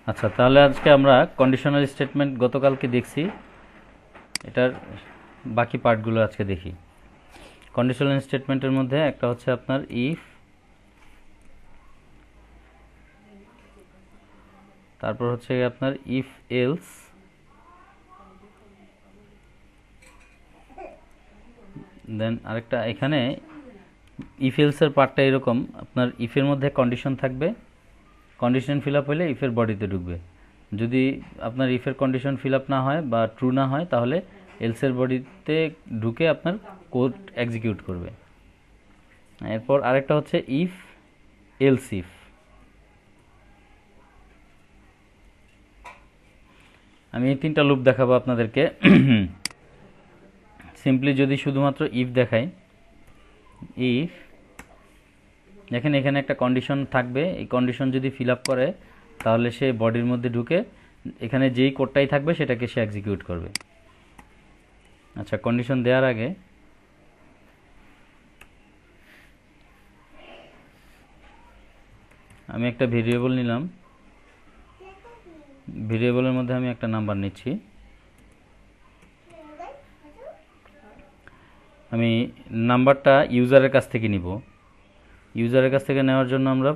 আচ্ছা, তাহলে আজকে আমরা কন্ডিশনাল স্টেটমেন্ট গতকালকে দেখছি, এটার বাকি পার্টগুলো আজকে দেখি। কন্ডিশনাল স্টেটমেন্টের মধ্যে একটা হচ্ছে আপনার ইফ, তারপর হচ্ছে আপনার ইফ এলস, দেন আরেকটা এখানে ইফ এলসের পার্টটা এরকম, আপনার ইফের মধ্যে কন্ডিশন থাকবে, কন্ডিশন ফিল আপ হলে ইফের বডিতে ঢুকবে। যদি আপনার ইফের কন্ডিশন ফিল আপ না হয় বা ট্রু না হয় তাহলে এলসের বডিতে ঢুকে আপনার কোড এক্সিকিউট করবে। এরপর আরেকটা হচ্ছে ইফ এলস ইফ। আমি এই তিনটা লুপ দেখাবো আপনাদেরকে। সিম্পলি যদি শুধুমাত্র ইফ দেখাই, ইফ দেখেন এখানে একটা কন্ডিশন থাকবে, এই কন্ডিশন যদি ফিল আপ করে তাহলে সে বডির মধ্যে ঢুকে এখানে যেই কোডটাই থাকবে সেটাকে সে এক্সিকিউট করবে। আচ্ছা, কন্ডিশন দেওয়ার আগে আমি একটা ভেরিয়েবল নিলাম, ভেরিয়েবলের মধ্যে আমি একটা নাম্বার নিচ্ছি। আমি নাম্বারটা ইউজারের কাছ থেকে নিব। ইউজারের কাছ থেকে নেওয়ার জন্য আমরা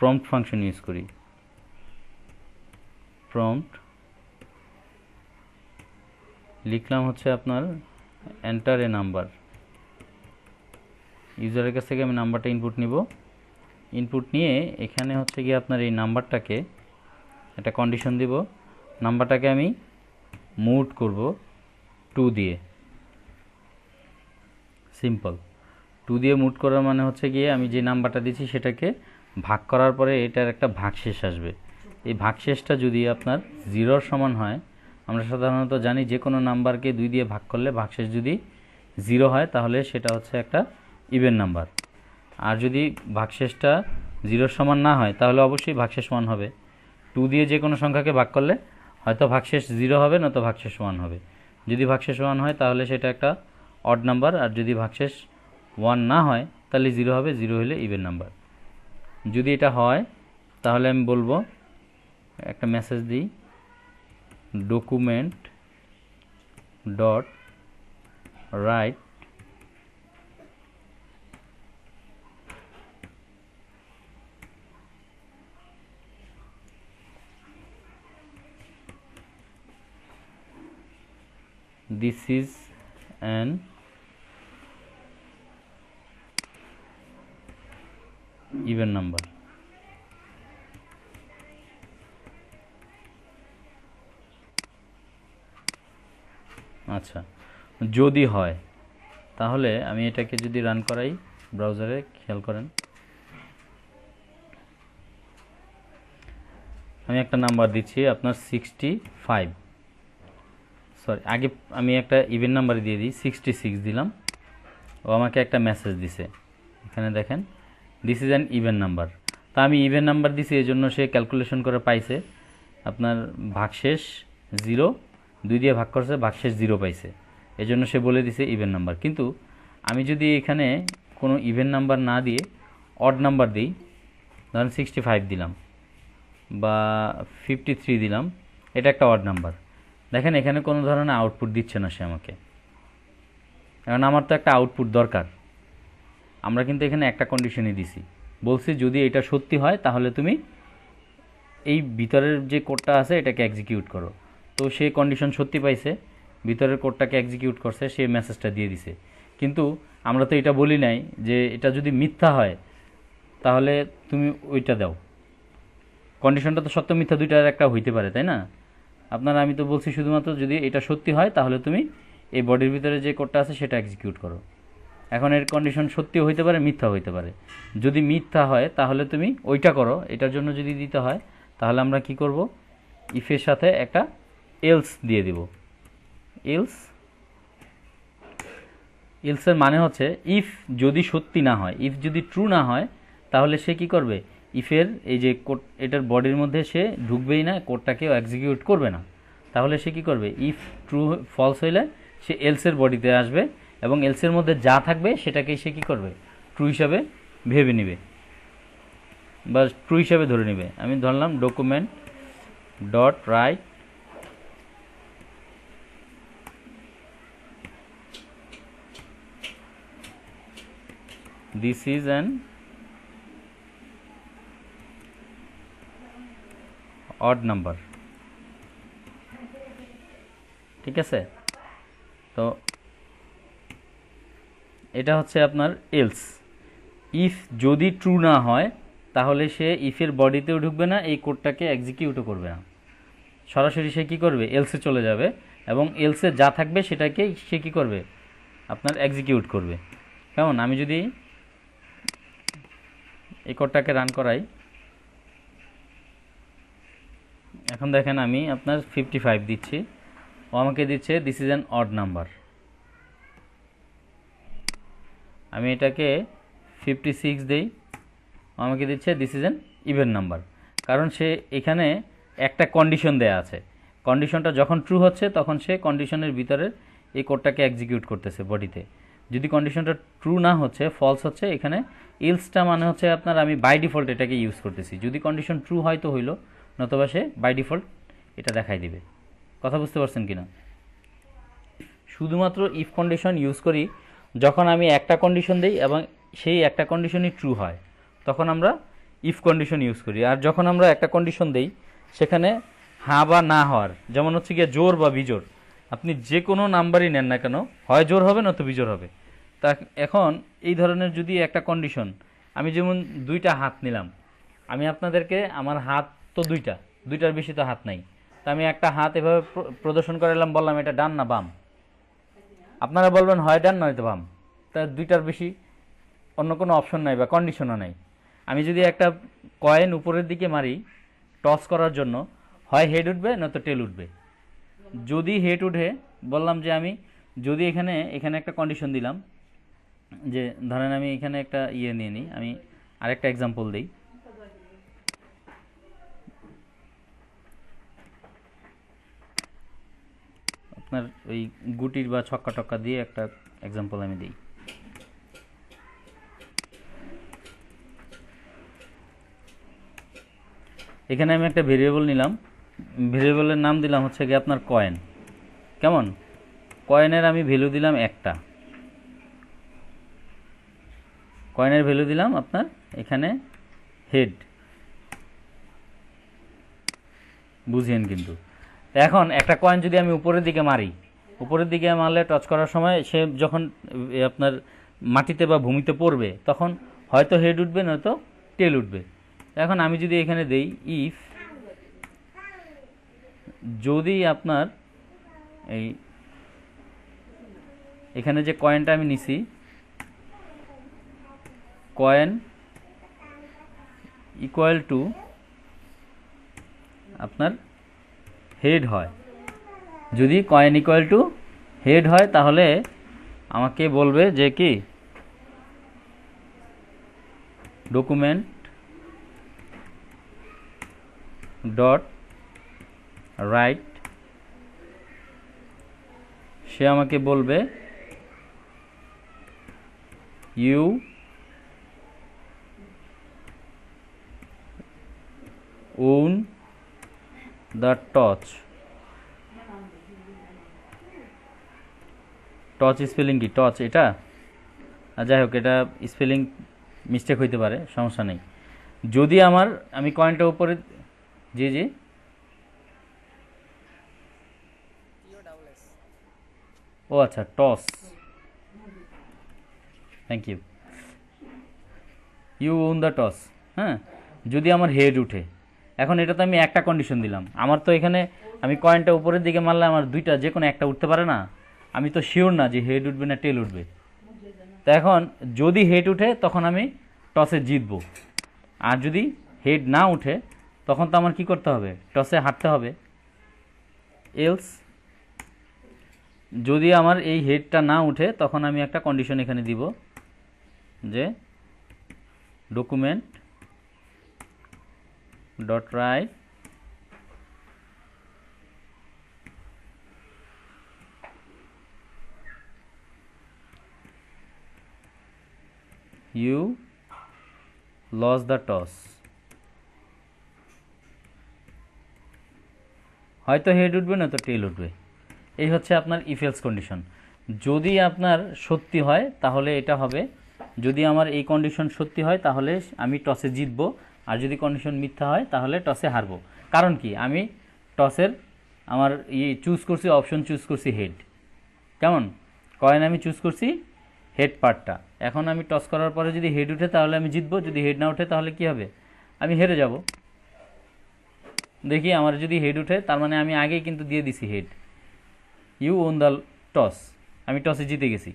প্রম্পট ফাংশন ইউজ করি। প্রম্পট লিখলাম হচ্ছে আপনার এন্টার এ নাম্বার। ইউজারের কাছ থেকে আমি নাম্বারটা ইনপুট নিব। ইনপুট নিয়ে এখানে হচ্ছে গিয়ে আপনার এই নাম্বারটাকে একটা কন্ডিশন দিব, নাম্বারটাকে আমি মুভ করব 2 দিয়ে। সিম্পল 2 দিয়ে মুভ করার মানে হচ্ছে গিয়ে আমি যে নাম্বারটা দিচ্ছি সেটাকে ভাগ করার পরে এটার একটা ভাগশেষ আসবে। এই ভাগশেষটা যদি আপনার 0 সমান হয়, আমরা সাধারণত জানি যে কোনো নাম্বারকে 2 দিয়ে ভাগ করলে ভাগশেষ যদি 0 হয় তাহলে সেটা হচ্ছে একটা ইভেন নাম্বার। আর যদি ভাগশেষটা 0 সমান না হয় তাহলে অবশ্যই ভাগশেষ 1 হবে। 2 দিয়ে যে কোনো সংখ্যাকে ভাগ করলে হয়তো ভাগশেষ 0 হবে, নয়তো ভাগশেষ 1 হবে। যদি ভাগশেষ 1 হয় তাহলে সেটা একটা অড নাম্বার, আর যদি ভাগশেষ 1 না হয় তাহলে 0 হবে, 0 হলে ইভেন নাম্বার। যদি এটা হয় তাহলে আমি বলবো, একটা মেসেজ দিই, document dot right this is an even number। আচ্ছা, যদি হয় তাহলে আমি এটাকে যদি রান করাই ব্রাউজারে, খেয়াল করেন আমি একটা নাম্বার দিচ্ছি আপনার 65, সরি আগে আমি একটা ইভেন নাম্বার দিয়ে দিই, 66 দিলাম। ও আমাকে একটা মেসেজ দিছে, এখানে দেখেন this is an even number. তা আমি ইভেন নাম্বার দিছি এই জন্য সে ক্যালকুলেশন করে পাইছে আপনার ভাগশেষ 0, 2 দিয়ে ভাগ করছে, ভাগশেষ 0 পাইছে, এই জন্য সে বলে দিছে ইভেন নাম্বার। কিন্তু আমি যদি এখানে কোনো ইভেন নাম্বার না দিয়ে অড নাম্বার দিই, ধরেন 65 দিলাম বা 53 দিলাম, এটা একটা অড নাম্বার, দেখেন এখানে কোনো ধরনের আউটপুট দিচ্ছে না সে আমাকে। কারণ আমার তো একটা আউটপুট দরকার। আমরা কিন্তু এখানে একটা কন্ডিশনই দিছি, বলছি যদি এটা সত্যি হয় তাহলে তুমি এই ভিতরের যে কোডটা আছে এটাকে এক্সিকিউট করো। তো সে কন্ডিশন সত্যি পাইছে, ভিতরের কোডটাকে এক্সিকিউট করছে, সে মেসেজটা দিয়ে দিছে। কিন্তু আমরা তো এটা বলি নাই যে এটা যদি মিথ্যা হয় তাহলে তুমি ওইটা দাও। কন্ডিশনটা তো সত্য মিথ্যা দুইটার একটা হইতে পারে, তাই না? আপনারা, আমি তো বলছি শুধুমাত্র যদি এটা সত্যি হয় তাহলে তুমি এই বডির ভিতরে যে কোডটা আছে সেটা এক্সিকিউট করো। এখন এর কন্ডিশন সত্যিও হইতে পারে, মিথ্যা হইতে পারে। যদি মিথ্যা হয় তাহলে তুমি ওইটা করো। এটার জন্য যদি দিতে হয় তাহলে আমরা কি করব, ইফের সাথে একটা এলস দিয়ে দিব। এলস, এলসের মানে হচ্ছে ইফ যদি সত্যি না হয়, ইফ যদি ট্রু না হয় তাহলে সে কি করবে, ইফের এই যে কোড এটার বডির মধ্যে সে ঢুকবেই না, কোডটাকেও এক্সিকিউট করবে না। তাহলে সে কি করবে, ইফ ট্রু ফলস হইলে সে এলসের বডিতে আসবে এবং এলসের মধ্যে যা থাকবে সেটাকেই সে কি করবে, ট্রু হিসাবে ভেবে নেবে বা ট্রু হিসাবে ধরে নেবে। আমি ধরলাম document dot write this is an odd number। ঠিক আছে, তো এটা হচ্ছে আপনার এলস। ইফ যদি ট্রু না হয় তাহলে সে ইফের বডিতেও ঢুকবে না, এই কোডটাকে এক্সিকিউটও করবে না, সরাসরি সে কী করবে, এলসে চলে যাবে এবং এলসে যা থাকবে সেটাকে সে কী করবে, আপনার এক্সিকিউট করবে। কেমন, আমি যদি এই কোডটাকে রান করাই, এখন দেখেন আমি আপনার 55 দিচ্ছি, ও আমাকে দিচ্ছে this is an odd number. আমি এটাকে 56 দেই, আমাকে দিচ্ছে this is an even number. কারণ সে এখানে একটা কন্ডিশন দেয়া আছে, কন্ডিশনটা যখন ট্রু হচ্ছে তখন সে কন্ডিশনের ভিতরে এই কোডটাকে এক্সিকিউট করতেছে বডিতে। যদি কন্ডিশনটা ট্রু না হচ্ছে, ফলস হচ্ছে, এখানে ইলসটা মানে হচ্ছে আপনার আমি বাই ডিফল্ট এটাকে ইউজ করতেছি। যদি কন্ডিশন ট্রু হয় তো হইলো, নতুবা সে বাই ডিফল্ট এটা দেখাই দিবে। কথা বুঝতে পারছেন কিনা? শুধুমাত্র ইফ কন্ডিশন ইউজ করি যখন আমি একটা কন্ডিশন দিই এবং সেই একটা কন্ডিশনই ট্রু হয়, তখন আমরা ইফ কন্ডিশন ইউজ করি। আর যখন আমরা একটা কন্ডিশন দিই সেখানে হ্যাঁ বা না হওয়ার, যেমন হচ্ছে গিয়ে জোর বা বিজোর, আপনি যে কোনো নাম্বারই নেন না কেন, হয় জোর হবে নয়তো বিজোর হবে। তা এখন এই ধরনের যদি একটা কন্ডিশন, আমি যেমন দুইটা হাত নিলাম, আমি আপনাদেরকে আমার হাত তো দুইটার বেশি তো হাত নাই, তা আমি একটা হাত এভাবে প্রদর্শন করালাম, বললাম এটা ডান না বাম, আপনারা বলবেন হয় ডান নয়তো বাম, তা দুইটার বেশি অন্য কোনো অপশন নাই বা কন্ডিশনও নাই। আমি যদি একটা কয়েন উপরের দিকে মারি টস করার জন্য, হয় হেড উঠবে নয়তো টেল উঠবে। যদি হেড উঠে, বললাম যে আমি যদি এখানে একটা কন্ডিশন দিলাম, যে ধরেন আমি এখানে একটা ইয়ে নিয়ে নিই, আমি আরেকটা এক্সাম্পল দিই। আপনার ওই গুটির বা ছক্কা টক্কা দিয়ে একটা এক্সাম্পল আমি দিই। এখানে আমি একটা ভেরিয়েবল নিলাম, ভেরিয়েবলের নাম দিলাম হচ্ছে গিয়ে আপনার কয়েন। কেমন, কয়েনের আমি ভ্যালু দিলাম একটা, কয়েনের ভ্যালু দিলাম আপনার এখানে হেড, বুঝিয়েন কিন্তু। এখন একটা কয়েন যদি আমি উপরের দিকে মারি, উপরের দিকে মারলে টচ করার সময় সে যখন আপনার মাটিতে বা ভূমিতে পড়বে তখন হয়তো হেড উঠবে নয়তো টেল উঠবে। এখন আমি যদি এখানে দেই ইফ, যদি আপনার এই এখানে যে কয়েনটা আমি নিছি, কয়েন ইকুয়াল টু আপনার হেড হয়, যদি কয়েন ইকুয়াল টু হেড হয় তাহলে আমাকে বলবে যে কি ডকুমেন্ট ডট রাইট, সে আমাকে বলবে you won the toss. Toss spelling কি টচ এটা, যাই হোক এটা স্পেলিং মিস্টেক হইতে পারে, সমস্যা নেই। যদি আমি কয়েনটা উপরে, জি জি, ও আচ্ছা toss, thank you, you won the toss. হ্যাঁ, যদি আমার হেড উঠে, এখন এটা তো আমি একটা কন্ডিশন দিলাম, আমার তো এখানে আমি কয়েনটা উপরের দিকে মারলে আমার দুইটা যে কোনো একটা উঠতে পারে না, আমি তো শিওর না যে হেড উঠবে না টেল উঠবে। তো এখন যদি হেড উঠে তখন আমি টসে জিতবো, আর যদি হেড না উঠে তখন তো আমার কি করতে হবে, টসে হারতে হবে। এলস যদি আমার এই হেডটা না উঠে তখন আমি একটা কন্ডিশন এখানে দিব যে document dot right you lost the toss। হয়তো হেড উঠবে না তো টেল উঠবে। এই হচ্ছে আপনার ইফ এলস কন্ডিশন। যদি আপনার সত্যি হয় তাহলে এটা হবে, যদি আমার এই কন্ডিশন সত্যি হয় তাহলে আমি টসে জিতবো, আর যদি কন্ডিশন মিথ্যা হয় তাহলে টসে হারবো। কারণ কি, আমি টসের আমার চুজ করছি, অপশন চুজ করছি হেড। কেমন, কয়েন আমি চুজ করছি হেড পার্টটা। এখন আমি টস করার পরে যদি হেড উঠে তাহলে আমি জিতবো, যদি হেড না উঠে তাহলে কি হবে, আমি হেরে যাব। দেখি আমার যদি হেড উঠে তার মানে আমি আগেই কিন্তু দিয়ে দিছি head, you won the toss, আমি টসে জিতে গেছি।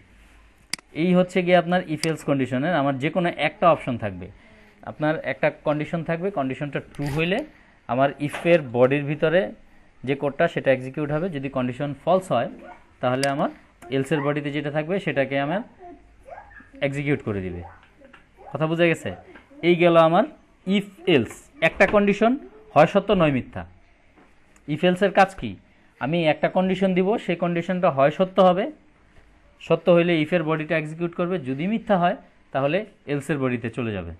এই হচ্ছে গিয়ে আপনার ইফ এলস কন্ডিশনের আমার যে কোনো একটা অপশন থাকবে, আপনার একটা কন্ডিশন থাকবে, কন্ডিশনটা ট্রু হইলে আমার ইফের বডির ভিতরে যে কোডটা সেটা এক্সিকিউট হবে। যদি কন্ডিশন ফলস হয় তাহলে আমার এলসের বডিতে যেটা থাকবে সেটাকে আমার এক্সিকিউট করে দিবে। কথা বোঝা গেছে? এই গেল আমার ইফ এলস। একটা কন্ডিশন হয় সত্য নয় মিথ্যা। ইফ এলসের কাজ কি, আমি একটা কন্ডিশন দিব, সেই কন্ডিশনটা হয় সত্য হবে, সত্য হইলে ইফের বডিটা এক্সিকিউট করবে, যদি মিথ্যা হয় তাহলে এলসের বডিতে চলে যাবে,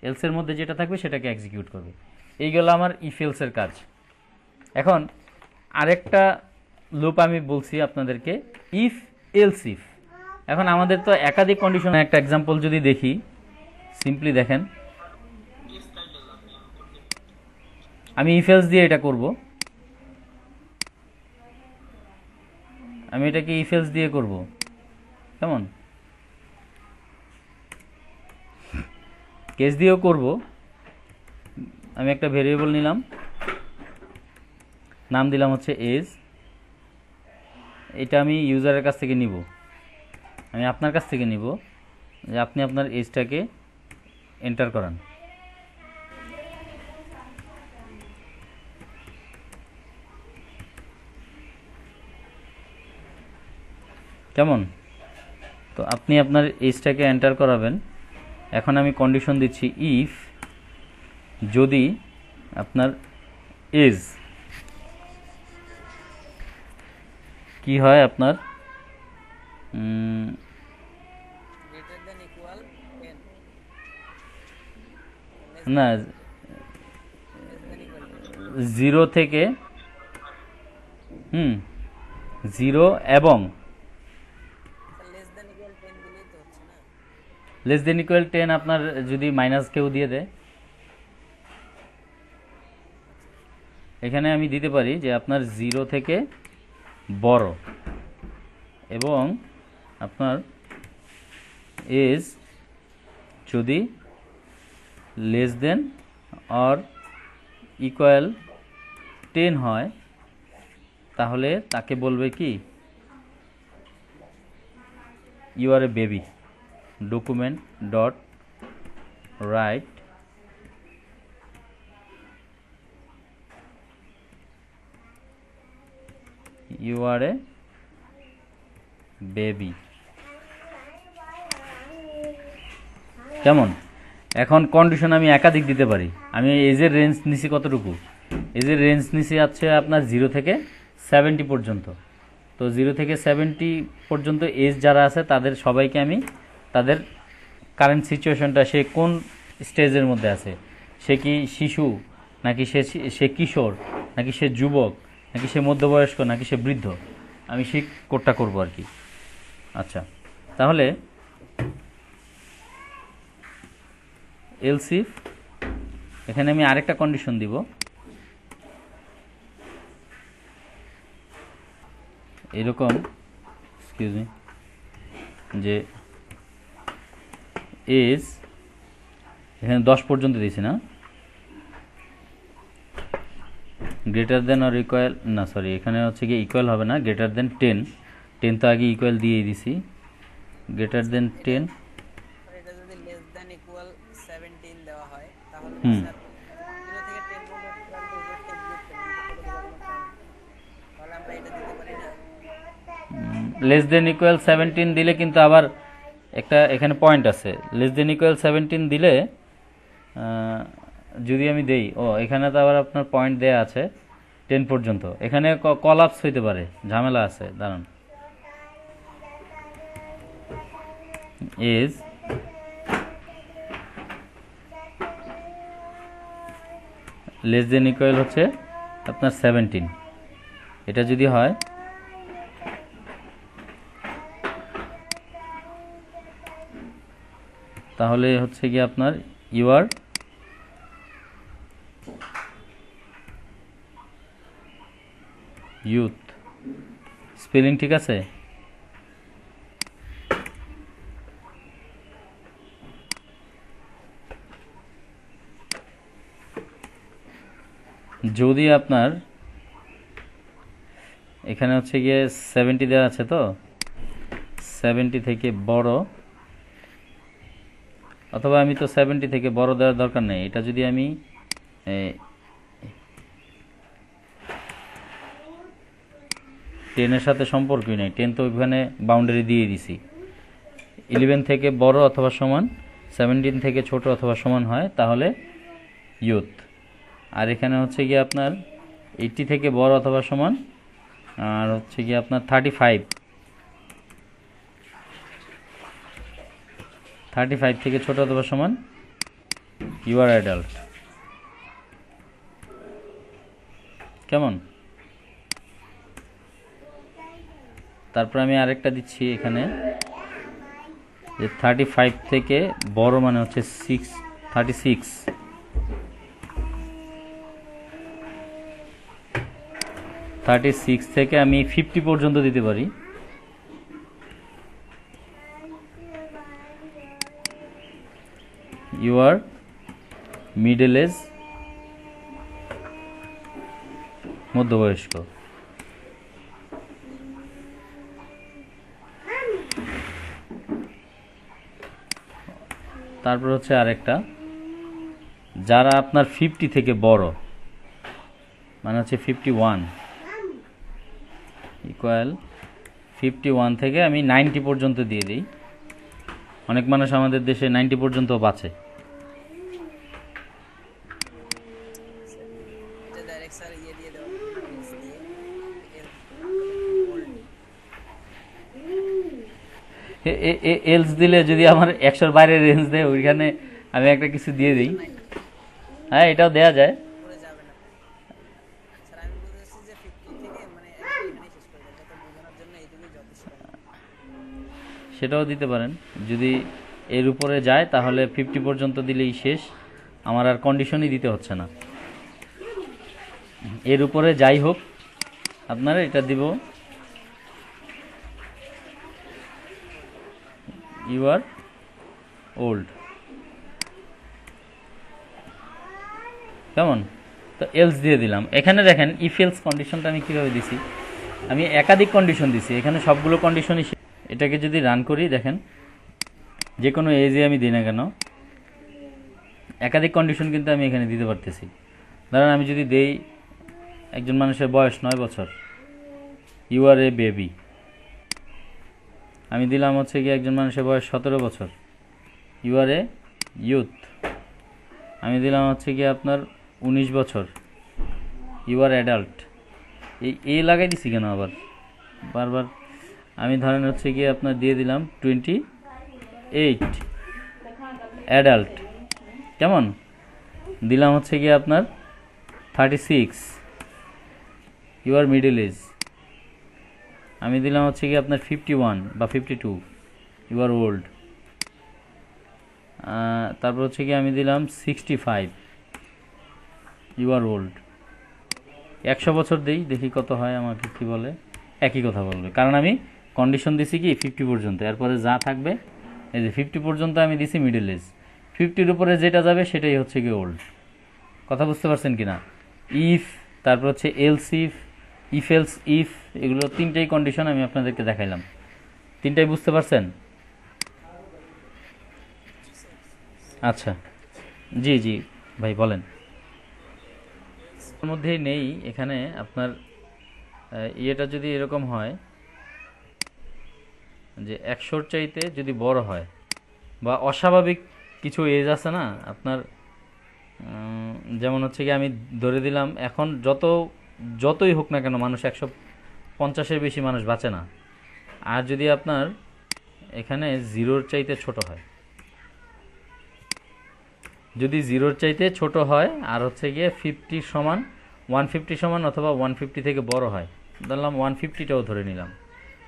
এলসের মধ্যে যেটা থাকবে সেটাকে এক্সিকিউট করবে। এই গেল আমার ইফ এলসের কাজ। এখন আরেকটা লুপ আমি বলছি আপনাদেরকে, ইফ এলস ইফ। এখন আমাদের তো একাধিক কন্ডিশন, একটা এক্সাম্পল যদি দেখি, সিম্পলি দেখেন, আমি ইফ এলস দিয়ে এটা করব, আমি এটাকে ইফ এলস দিয়ে করব। কেমন, কেস দিয়েও করব। আমি একটা ভেরিয়েবল নিলাম, নাম দিলাম হচ্ছে এজ। এটা আমি ইউজারের কাছ থেকে নিব, আমি আপনার কাছ থেকে নিব যে আপনি আপনার এজটাকে এন্টার করান। কেমন, তো আপনি আপনার এজটাকে এন্টার করাবেন। এখন আমি কন্ডিশন দিচ্ছি, ইফ যদি আপনার এজ কি হয়, আপনার না 0 থেকে 0 এবং লেস দেন ইকুয়াল 10, আপনার যদি মাইনাস কেউ দিয়ে দেয়, এখানে আমি দিতে পারি যে আপনার 0 থেকে বড় এবং আপনার এজ যদি লেস দেন অর ইকুয়াল 10 হয় তাহলে তাকে বলবে কি, you are a baby, document dot write you are a baby. কেমন, এখন কন্ডিশন আমি একাধিক দিতে পারি। আমি এজের রেঞ্জ নিছি কতটুকু, এজের রেঞ্জ নিছি আছে আপনার 0 থেকে 70 পর্যন্ত। তো 0 থেকে 70 পর্যন্ত এজ যারা আছে তাদের সবাইকে আমি তাদের কারেন্ট সিচুয়েশনটা, সে কোন স্টেজের মধ্যে আছে, সে কি শিশু নাকি সে কিশোর নাকি সে যুবক নাকি সে মধ্যবয়স্ক নাকি সে বৃদ্ধ, আমি সেই কোডটা করবো আর কি। আচ্ছা, তাহলে এলস ইফ, এখানে আমি আরেকটা কন্ডিশন দিব, এরকম, এক্সকিউজ মি, যে এজ এখানে 10 পর্যন্ত দিয়েছি না, গ্রেটার দেন আর ইকুয়াল, না সরি এখানে হচ্ছে কি ইকুয়াল হবে না, গ্রেটার দেন 10, 10 তো আগে ইকুয়াল দিয়েই দিছি, গ্রেটার দেন 10। এটা যদি লেস দ্যান ইকুয়াল 17 দেওয়া হয় তাহলে হুম, স্যার 0 থেকে 10 পর্যন্ত তাহলে আমরা এটা দিতে পারি না। লেস দেন ইকুয়াল 17 দিলে কিন্তু আবার একটা এখানে পয়েন্ট আছে, লেস দেন ইকুয়াল 17 দিলে যদি আমি দেই, এখানে তো আবার আপনার পয়েন্ট দেয়া আছে 10 পর্যন্ত, এখানে কলাপস হইতে পারে, ঝামেলা আছে, দাঁড়ান। এজ লেস দেন ইকুয়াল হচ্ছে আপনার 17, এটা যদি হয় তাহলে হচ্ছে কি আপনার ইউর ইউথ। স্পেলিং ঠিক আছে? যদি আপনার এখানে হচ্ছে গিয়ে 70 দেওয়া আছে, তো 70 থেকে বড়, অথবা আমি তো 70 থেকে বড় দেওয়ার দরকার নেই। এটা যদি আমি 10-এর সাথে সম্পর্কই নেই, 10 তো ওইখানে বাউন্ডারি দিয়ে দিছি। 11 থেকে বড় অথবা সমান, 17 থেকে ছোট অথবা সমান হয় তাহলে ইউথ। আর এখানে হচ্ছে গিয়ে আপনার 80 থেকে বড় অথবা সমান, আর হচ্ছে গিয়ে আপনার 35 থেকে ছোট অথবা সমান ইউ আর অ্যাডাল্ট। কেমন? তারপর আমি আরেকটা দিচ্ছি এখানে যে 35 থেকে বড় মানে হচ্ছে 36। 36 থেকে আমি 50 পর্যন্ত দিতে পারি। ইউ আর মিডল এজ, মধ্যবয়স্ক। তারপর হচ্ছে আরেকটা, যারা আপনার 50 থেকে বড় মানে হচ্ছে 51 ইকুয়াল 51 থেকে আমি 90 পর্যন্ত দিয়ে দিই। অনেক মানুষ আমাদের দেশে 90 পর্যন্ত বাঁচে। এলস দিলে যদি আমার 100-র বাইরে রেঞ্জ দেয়, ওইখানে আমি একটা কিছু দিয়ে দিই। হ্যাঁ, এটাও দেয়া যায়। সেটাও দিতে পারেন। যদি এর উপরে যায় তাহলে 50 পর্যন্ত দিলেই শেষ, আমার আর কন্ডিশনই দিতে হচ্ছে না। এর উপরে যাই হোক আপনারা এটা দিব ইউ আর ওল্ড। কেমন? তো এলস দিয়ে দিলাম। এখানে দেখেন ইফ এলস কন্ডিশনটা আমি কীভাবে দিছি, আমি একাধিক কন্ডিশন দিছি। এখানে সবগুলো কন্ডিশনই, এটাকে যদি রান করি দেখেন যে কোনো এজে আমি দিই না কেন একাধিক কন্ডিশন কিন্তু আমি এখানে দিতে পারতেছি। ধরেন আমি যদি দেই একজন মানুষের বয়স 9 বছর, ইউ আর এ বেবি। আমি দিলাম হচ্ছে কি একজন মানুষের বয়স 17 বছর, ইউ আর এ ইউথ। আমি দিলাম হচ্ছে কি আপনার 19 বছর, ইউ আর অ্যাডাল্ট। এই লাগাই দিছি কেন আবার বারবার? আমি ধরেন হচ্ছে গিয়ে আপনার দিয়ে দিলাম 28 অ্যাডাল্ট। কেমন? দিলাম হচ্ছে গিয়ে আপনার 36 ইউ আর মিডল এজ। আমি দিলাম হচ্ছে গিয়ে আপনার 51 বা 52 ইউ আর ওল্ড। তারপর হচ্ছে গিয়ে আমি দিলাম 65 ইউ আর ওল্ড। 100 বছর দিই, দেখি কত হয়, আমাকে কি বলে। একই কথা বলবে, কারণ আমি কন্ডিশন দিছি কি 50 পর্যন্ত। এরপরে যা থাকবে, এই যে 50 পর্যন্ত আমি দিছি মিডল এজ, 50-র উপরে যেটা যাবে সেটাই হচ্ছে কি ওল্ড। কথা বুঝতে পারছেন কিনা? ইফ, তারপর হচ্ছে এলস ইফ এলস ইফ, এগুলো তিনটেই কন্ডিশন আমি আপনাদেরকে দেখাইলাম। তিনটাই বুঝতে পারছেন? আচ্ছা, জি জি ভাই বলেন। এর মধ্যেই নেই এখানে আপনার ইয়েটা যদি এরকম হয় যে 100-র চাইতে যদি বড় হয় বা অস্বাভাবিক কিছু এজ আছে না আপনার, যেমন হচ্ছে কি আমি ধরে দিলাম এখন যতই হোক না কেন মানুষ 150-এর বেশি মানুষ বাঁচে না। আর যদি আপনার এখানে 0-র চাইতে ছোট হয়, যদি 0-র চাইতে ছোট হয় আর হচ্ছে গিয়ে 50 সমান 150 সমান অথবা 150 থেকে বড় হয়, ধরলাম 150টাও ধরে নিলাম,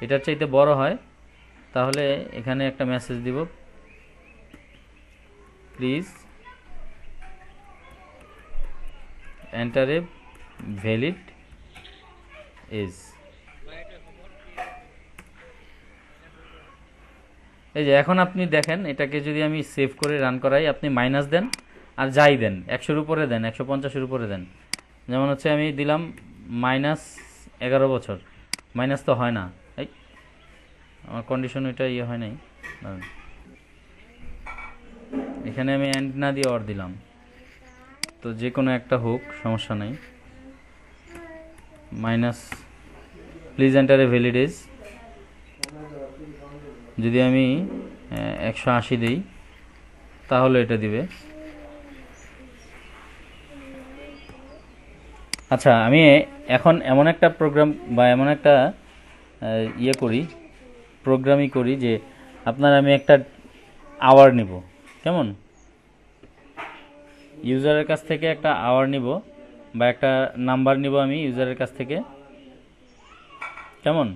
এটার চাইতে বড় হয় তাহলে এখানে একটা মেসেজ দিব, please enter a valid age. এই যে এখন আপনি দেখেন, এটাকে যদি আমি সেভ করে রান করাই, আপনি মাইনাস দেন আর যাই দেন, 100-র উপরে দেন, 150-এর উপরে দেন, যেমন হচ্ছে আমি দিলাম -11 বছর, মাইনাস তো হয় না, এই আমার কন্ডিশন ওইটা ইয়ে হয় নাই, এখানে আমি এন্ড না দিয়ে অর দিলাম, তো যে কোনো একটা হোক সমস্যা নাই, minus please enter a valid age. যদি আমি 180 দিই তাহলে এটা দিবে। আচ্ছা, আমি এখন এমন একটা প্রোগ্রাম বা এমন একটা ইয়ে করি, প্রোগ্রামই করি যে আপনার আমি একটা আওয়ার নিব, কেমন, ইউজারের কাছ থেকে একটা আওয়ার নিব বা একটা নাম্বার নিব আমি ইউজারের কাছ থেকে, কেমন।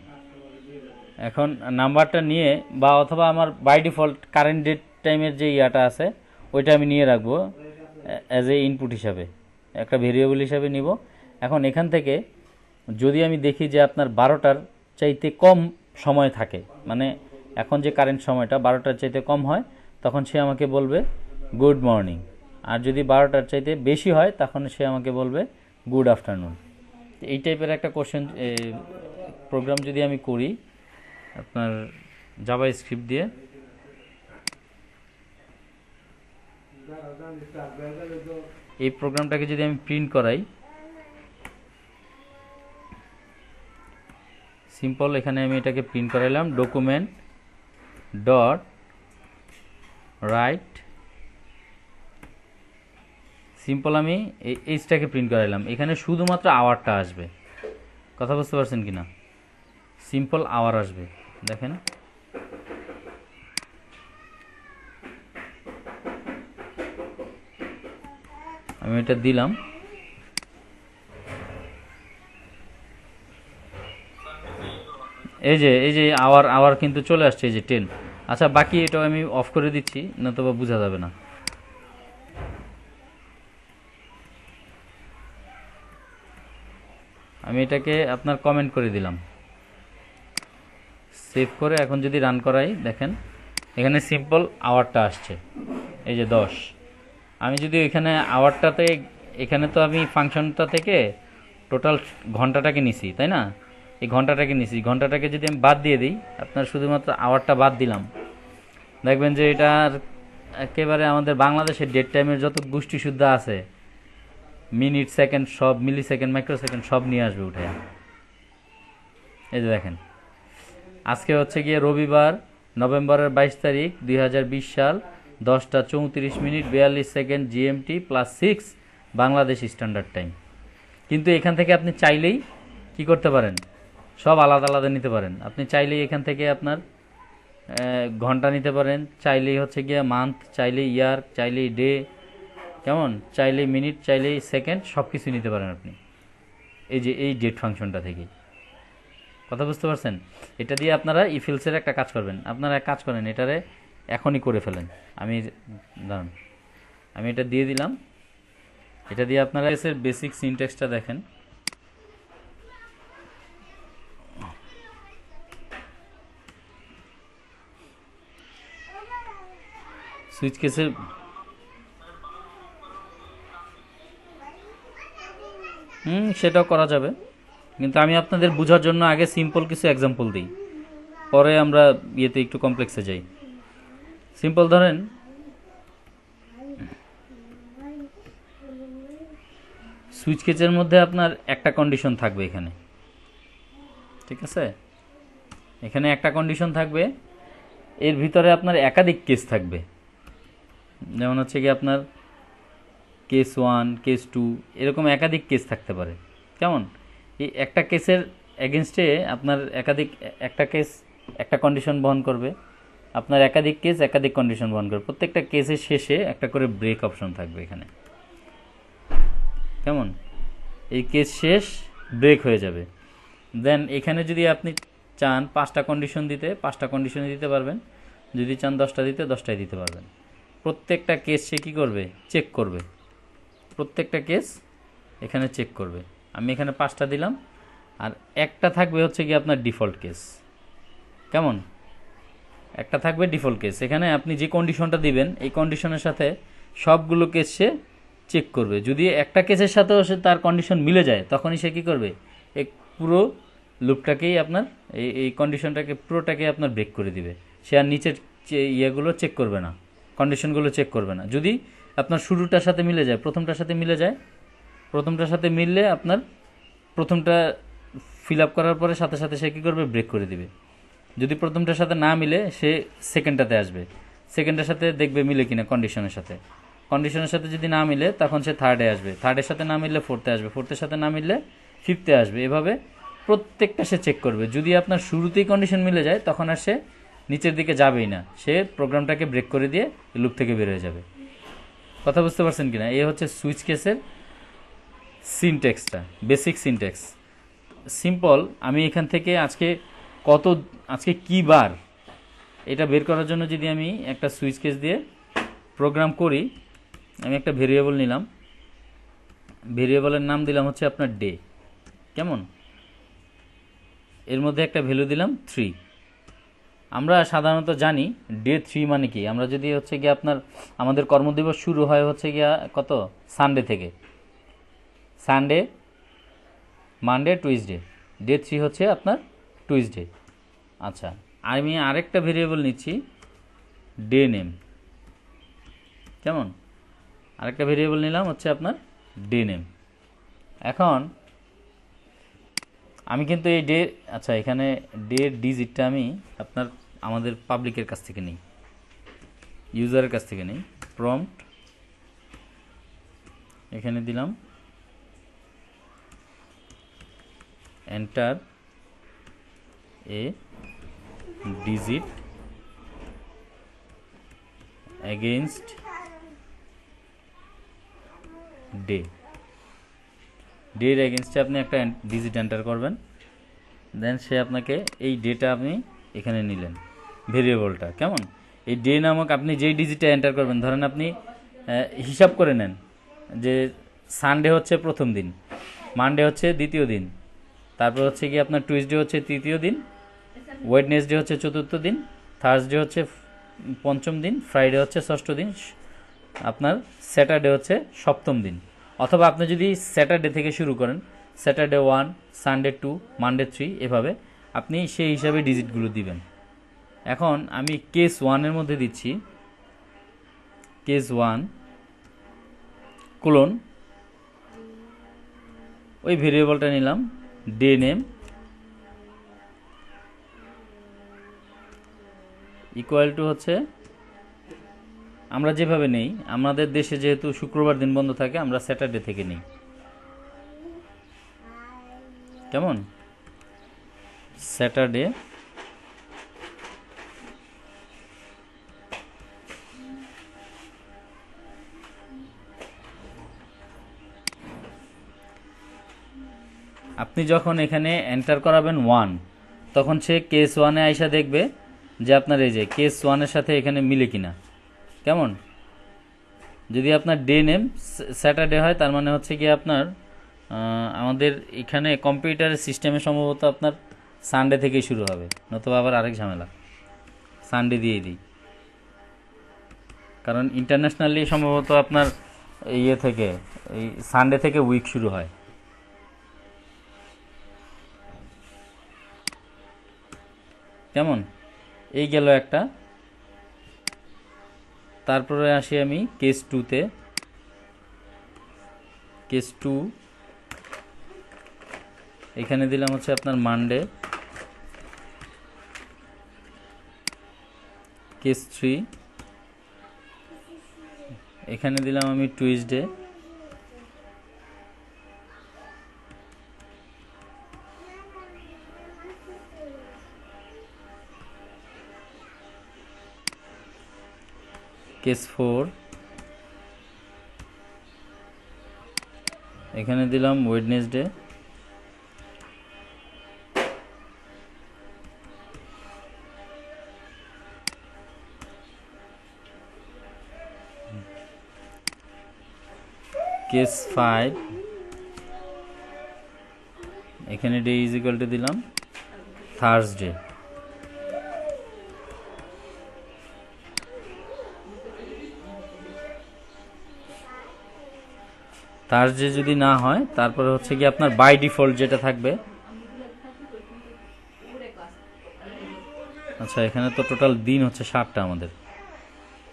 এখন নাম্বারটা নিয়ে বা অথবা আমার বাই ডিফল্ট কারেন্ট ডেট টাইমের যে ইয়াটা আছে ওইটা আমি নিয়ে রাখবো অ্যাজ এ ইনপুট হিসাবে, একটা ভেরিয়েবল হিসাবে নিব। এখন এখান থেকে যদি আমি দেখি যে আপনার 12টার চাইতে কম সময় থাকে, মানে এখন যে কারেন্ট সময়টা 12টার চাইতে কম হয়, তখন সে আমাকে বলবে গুড মর্নিং, আর যদি 12টার চাইতে বেশি হয় তখন সে আমাকে বলবে গুড আফটারনুন। এই টাইপের একটা কোশ্চেন প্রোগ্রাম যদি আমি করি আপনার জাভা স্ক্রিপ্ট দিয়ে, এই প্রোগ্রামটাকে যদি আমি প্রিন্ট করাই, সিম্পল, এখানে আমি এটাকে প্রিন্ট করাইলাম ডকুমেন্ট ডট রাইট সিম্পল, আমি এই এইচটাকে প্রিন্ট করাইলাম, এখানে শুধুমাত্র আওয়ারটা আসবে, কথা বুঝতে পারছেন কিনা, সিম্পল আওয়ার আসবে, দেখেন আমি এটা দিলাম, এই যে আওয়ার আওয়ার কিন্তু চলে আসছে, এই যে 10। আচ্ছা, বাকি এটাও আমি অফ করে দিচ্ছি, নতুবা বোঝা যাবে না। আমি এটাকে আপনার কমেন্ট করে দিলাম, সেভ করে এখন যদি রান করাই, দেখেন এখানে সিম্পল আওয়ারটা আসছে, এই যে 10। আমি যদি এখানে আওয়ারটাতে, এখানে তো আমি ফাংশনটা থেকে টোটাল ঘন্টাটাকে নিছি, তাই না, এই ঘন্টাটাকে নিছি, ঘন্টাটাকে যদি আমি বাদ দিয়ে দিই, আপনার শুধুমাত্র আওয়ারটা বাদ দিলাম, দেখবেন যে এটার একেবারে আমাদের বাংলাদেশের ডেট টাইমের যত গোষ্ঠী শুদ্ধ আছে, মিনিট সেকেন্ড সব, মিলি সেকেন্ড মাইক্রো সেকেন্ড সব নিয়ে আসবে উঠে। এই যে দেখেন, আজকে হচ্ছে গিয়ে রবিবার নভেম্বরের 22 তারিখ 2020 সাল, 10:34:42 জিএমটি +6 বাংলাদেশ স্ট্যান্ডার্ড টাইম। কিন্তু এখান থেকে আপনি চাইলেই কি করতে পারেন, সব আলাদা আলাদা নিতে পারেন। আপনি চাইলেই এখান থেকে আপনার ঘন্টা নিতে পারেন, চাইলেই হচ্ছে গিয়ে মান্থ, চাইলেই ইয়ার, চাইলেই ডে, কেমন, চাইলেই মিনিট, চাইলেই সেকেন্ড, সব কিছু নিতে পারেন আপনি এই যে এই ডেট ফাংশনটা থেকে, কথা বুঝতে পারছেন। এটা দিয়ে আপনারা ইফিলসের একটা কাজ করবেন, আপনারা এক কাজ করেন, এটারে এখনই করে ফেলেন। আমি দাঁড়ান, আমি এটা দিয়ে দিলাম, এটা দিয়ে আপনারা এর বেসিক সিনট্যাক্সটা দেখেন। সুইচ কেসের সেটাও করা যাবে, কিন্তু আমি আপনাদের বোঝার জন্য আগে সিম্পল কিছু এক্সাম্পল দিই, পরে আমরা ইয়েতে একটু কমপ্লেক্সে যাই। সিম্পল ধরেন, সুইচ কেসের মধ্যে আপনার একটা কন্ডিশন থাকবে এখানে, ঠিক আছে, এখানে একটা কন্ডিশন থাকবে, এর ভিতরে আপনার একাধিক কেস থাকবে, যেমন হচ্ছে কি আপনার কেস 1, কেস 2, এরকম একাধিক কেস থাকতে পারে, কেমন। এই একটা কেসের এগেনস্টে আপনার একটা কেস একটা কন্ডিশন বহন করবে, আপনার একাধিক কেস একাধিক কন্ডিশন বহন করবে, প্রত্যেকটা কেসের শেষে একটা করে ব্রেক অপশন থাকবে এখানে, কেমন, এই কেস শেষ ব্রেক হয়ে যাবে। দেন এখানে যদি আপনি চান 5টা কন্ডিশন দিতে 5টা কন্ডিশনে দিতে পারবেন, যদি চান 10টা দিতে 10টাই দিতে পারবেন। প্রত্যেকটা কেস সে কী করবে, চেক করবে, প্রত্যেকটা কেস এখানে চেক করবে। আমি এখানে 5টা দিলাম, আর একটা থাকবে হচ্ছে কি আপনার ডিফল্ট কেস। কেমন, একটা থাকবে ডিফল্ট কেস। এখানে আপনি যে কন্ডিশনটা দিবেন এই কন্ডিশনের সাথে সবগুলো কেস সে চেক করবে। যদি একটা কেসের সাথেও সে তার কন্ডিশন মিলে যায় তখনই সে কী করবে, এই পুরো লুপটাকেই আপনার এই কন্ডিশনটাকে পুরোটাকে আপনার ব্রেক করে দিবে। সে আর নিচের ইয়েগুলো চেক করবে না, কন্ডিশনগুলো চেক করবে না। যদি আপনার শুরুটার সাথে মিলে যায়, প্রথমটার সাথে মিলে যায়, প্রথমটার সাথে মিললে আপনার প্রথমটা ফিল আপ করার পরে সাথে সাথে সে কী করবে, ব্রেক করে দিবে। যদি প্রথমটার সাথে না মিলে সে সেকেন্ডটাতে আসবে, সেকেন্ডের সাথে দেখবে মিলে কিনা কন্ডিশনের সাথে, কন্ডিশনের সাথে যদি না মিলে তখন সে থার্ডে আসবে, থার্ডের সাথে না মিললে ফোর্থে আসবে, ফোর্থের সাথে না মিললে ফিফথে আসবে। এভাবে প্রত্যেকটা সে চেক করবে। যদি আপনার শুরুতেই কন্ডিশন মিলে যায় তখন আর সে নিচের দিকে যাবেই না, সে প্রোগ্রামটাকে ব্রেক করে দিয়ে লুপ থেকে বের হয়ে যাবে। কথা বুঝতে পারছেন কিনা? এই হচ্ছে সুইচ কেসের সিনট্যাক্সটা, বেসিক সিনট্যাক্স। সিম্পল। আমি এখান থেকে আজকে কি বার এটা বের করার জন্য যদি আমি একটা সুইচ কেস দিয়ে প্রোগ্রাম করি, আমি একটা ভেরিয়েবল নিলাম, ভেরিয়েবলের নাম দিলাম হচ্ছে আপনার ডে। কেমন, এর মধ্যে একটা ভ্যালু দিলাম 3। আমরা সাধারণত জানি ডে 3 মানে কি। আমরা যদি হচ্ছে গিয়ে আপনার আমাদের কর্মদিবস শুরু হয় হচ্ছে গিয়া কত, সানডে থেকে, সানডে, মানডে, টুইসডে, ডে 3 হচ্ছে আপনার টুইসডে। আচ্ছা, আমি আরেকটা ভেরিয়েবল নিচ্ছি ডে নেম। কেমন, আরেকটা ভেরিয়েবল নিলাম হচ্ছে আপনার ডে নেম। এখন আমি কিন্তু এই ডে, আচ্ছা এখানে ডে ডিজিটটা আমি আপনার আমাদের পাবলিকের কাছ থেকে নিই, ইউজারের কাছ থেকে নিই। প্রম্পট এখানে দিলাম enter a digit against day. ডের এগেনস্টে আপনি একটা ডিজিট এন্টার করবেন, দেন সে আপনাকে এই ডেটা আপনি এখানে নিলেন ভেরিয়েবলটা। কেমন, এই ডে নামক আপনি যেই ডিজিটটা এন্টার করবেন, ধরেন আপনি হিসাব করে নেন যে সানডে হচ্ছে প্রথম দিন, মানডে হচ্ছে দ্বিতীয় দিন, তারপর হচ্ছে কি আপনার টুইসডে হচ্ছে তৃতীয় দিন, ওয়েডনেসডে হচ্ছে চতুর্থ দিন, থার্সডে হচ্ছে পঞ্চম দিন, ফ্রাইডে হচ্ছে ষষ্ঠ দিন, আপনার স্যাটারডে হচ্ছে সপ্তম দিন। অথবা আপনি যদি স্যাটারডে থেকে শুরু করেন, স্যাটারডে 1, সানডে 2, মানডে 3, এভাবে আপনি সেই হিসাবে ডিজিটগুলো দিবেন। এখন আমি কেস 1-এর মধ্যে দিচ্ছি কেস 1 কোলন, ওই ভেরিয়েবলটা নিলাম ডে নেম ইকুয়াল টু হচ্ছে, আমরা যেভাবে নেই, আমাদের দেশে যেহেতু শুক্রবার দিন বন্ধ থাকে আমরা স্যাটারডে থেকে নিই। কেমন, স্যাটারডে আপনি যখন এখানে এন্টার করাবেন 1, তখন সে কেস 1-এ আইসা দেখবে যে আপনার এই যে কেস 1-এর সাথে এখানে মিলে কিনা। কেমন, যদি আপনার ডে নেম স্যাটারডে হয় তার মানে হচ্ছে কি আপনার আমাদের এখানে কম্পিউটারের সিস্টেমে সম্ভবত আপনার সানডে থেকেই শুরু হবে, নতুবা আবার আরেক ঝামেলা, সানডে দিয়ে দিই। কারণ ইন্টারন্যাশনালি সম্ভবত আপনার ইয়ে থেকে, এই সানডে থেকে উইক শুরু হয়। কেমন, এই গেল একটা। তারপরে আসি আমি কেস 2-তে। কেস 2 এখানে দিলাম হচ্ছে আপনার মানডে। কেস 3 এখানে দিলাম আমি টুইসডে। কেস 4 এখানে দিলাম ওয়েডনেসডে। কেস 5, এখানে ডে ইজ ইকুয়াল টু দিলাম থার্সডে। থার্সডে যদি না হয় তারপরে হচ্ছে কি আপনার বাই ডিফল্ট যেটা থাকবে, আচ্ছা এখানে তো টোটাল দিন হচ্ছে 7টা আমাদের,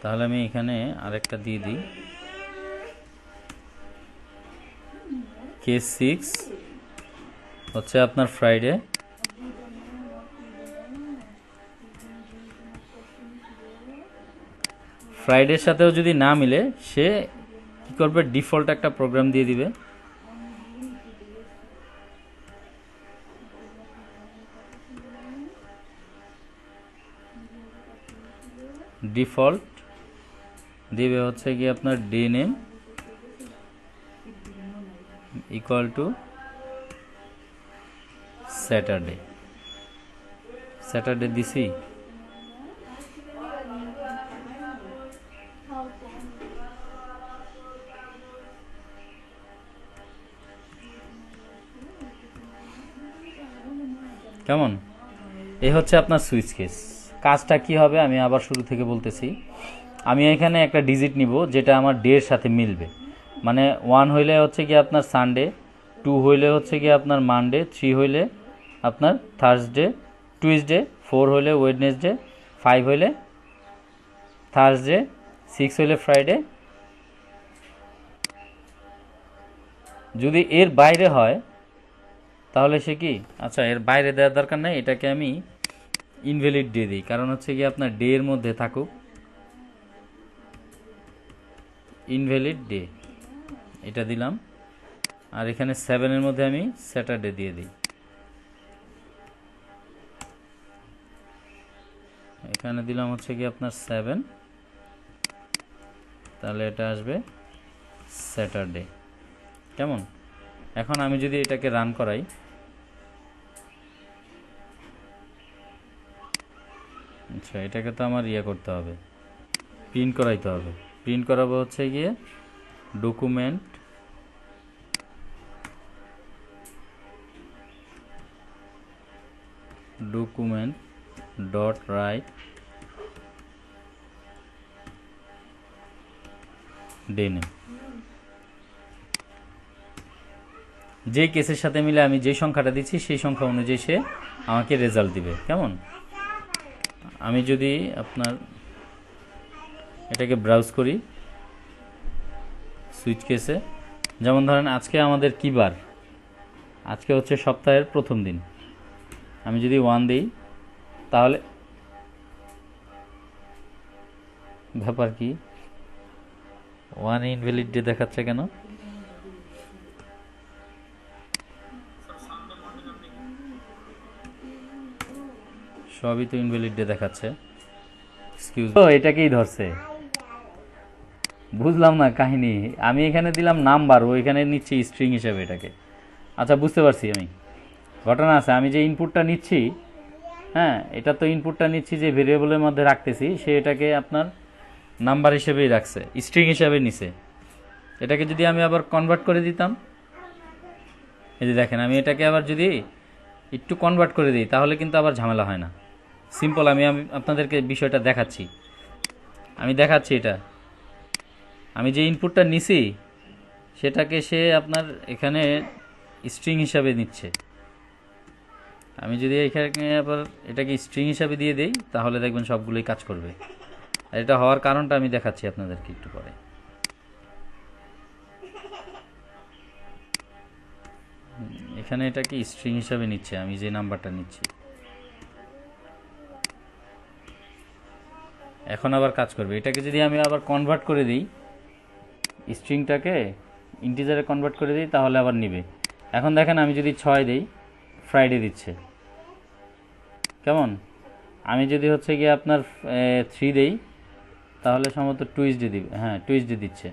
তাহলে আমি এখানে আরেকটা দিয়ে দিই, কেস 6 হচ্ছে আপনার ফ্রাইডে। ফ্রাইডের সাথেও যদি না মিলে সে কি করবে, ডিফল্ট একটা প্রোগ্রাম দিয়ে দিবে, ডিফল্ট দিবে হচ্ছে কি আপনার day name equal to Saturday. Saturday দিছি, কেমন? এই হচ্ছে আপনার সুইচ কেস। কাজটা কি হবে আমি আবার শুরু থেকে বলতেছি। আমি এখানে একটা ডিজিট নিব যেটা আমার ডের সাথে মিলবে, মানে 1 হইলে হচ্ছে কি আপনার সানডে, 2 হইলে হচ্ছে কি আপনার মানডে, 3 হইলে আপনার থার্সডে টুইসডে, 4 হইলে ওয়েডনেসডে, 5 হইলে থার্সডে, 6 হইলে ফ্রাইডে। যদি এর বাইরে হয় তাহলে সে কি, আচ্ছা এর বাইরে দেওয়ার দরকার নেই, এটাকে আমি ইনভ্যালিড ডে দিই, কারণ হচ্ছে কি আপনার ডে এর মধ্যে থাকুক, ইনভ্যালিড ডে এটা দিলাম। আর এখানে 7 এর মধ্যে আমি স্যাটারডে দিয়ে দিই, এখানে দিলাম হচ্ছে কি আপনার 7, তাহলে এটা আসবে স্যাটারডে। কেমন? এখন আমি যদি এটাকে রান করাই, আচ্ছা এটাকে তো আমার করতে হবে, প্রিন্ট করাইতে হবে। প্রিন্ট করাবো হচ্ছে গিয়ে document dot right day name. যে কেসের সাথে মিলে আমি যে সংখ্যাটা দিচ্ছি সেই সংখ্যা অনুযায়ী সে আমাকে রেজাল্ট দিবে। কেমন? আমি যদি আপনার এটাকে ব্রাউজ করি সুইচ কেসে, যেমন ধরেন আজকে আমাদের কি বার, আজকে হচ্ছে সপ্তাহের প্রথম দিন, আমি যদি 1 দিই তাহলে ব্যাপার কি 1 ইনভ্যালিড ডে দেখাচ্ছে কেন? সবই তো ইনভ্যালিড ডে দেখাচ্ছে। এক্সকিউজ, তো এটাকেই ধরছে, বুঝলাম না কাহিনী। আমি এখানে দিলাম নাম্বার, ও এখানে নিচ্ছি স্ট্রিং হিসাবে এটাকে। আচ্ছা বুঝতে পারছি আমি, ঘটনা আছে। আমি যে ইনপুটটা নিচ্ছি, হ্যাঁ এটা তো ইনপুটটা নিচ্ছি যে ভেরিয়েবলের মধ্যে রাখতেছি, সে এটাকে আপনার নাম্বার হিসেবেই রাখছে, স্ট্রিং হিসাবে নিছে। এটাকে যদি আমি আবার কনভার্ট করে দিতাম, এই যে দেখেন আমি এটাকে আবার যদি একটু কনভার্ট করে দিই তাহলে কিন্তু আবার ঝামেলা হয় না। সিম্পল, আমি আপনাদেরকে বিষয়টা দেখাচ্ছি, আমি দেখাচ্ছি। এটা আমি যে ইনপুটটা নিছি সেটাকে সে আপনার এখানে স্ট্রিং হিসাবে নিচ্ছে। আমি যদি এখানে আবার এটাকে স্ট্রিং হিসাবে দিয়ে দেই তাহলে দেখবেন সবগুলোই কাজ করবে। আর এটা হওয়ার কারণটা আমি দেখাচ্ছি আপনাদেরকে একটু পরে। এখানে এটাকে স্ট্রিং হিসাবে নিচ্ছে, আমি যে নাম্বারটা নিচ্ছি, এখন আবার কাজ করবে। এটাকে যদি আমি আবার কনভার্ট করে দিই, স্ট্রিংটাকে ইন্টিজারে কনভার্ট করে দিই তাহলে আবার নিবে। এখন দেখেন আমি যদি 6 দিই, ফ্রাইডে দিচ্ছে। কেমন? আমি যদি হচ্ছে গিয়ে আপনার 3 দেই তাহলে সম্ভবত টুইসডে দিবে, হ্যাঁ টুইসডে দিচ্ছে।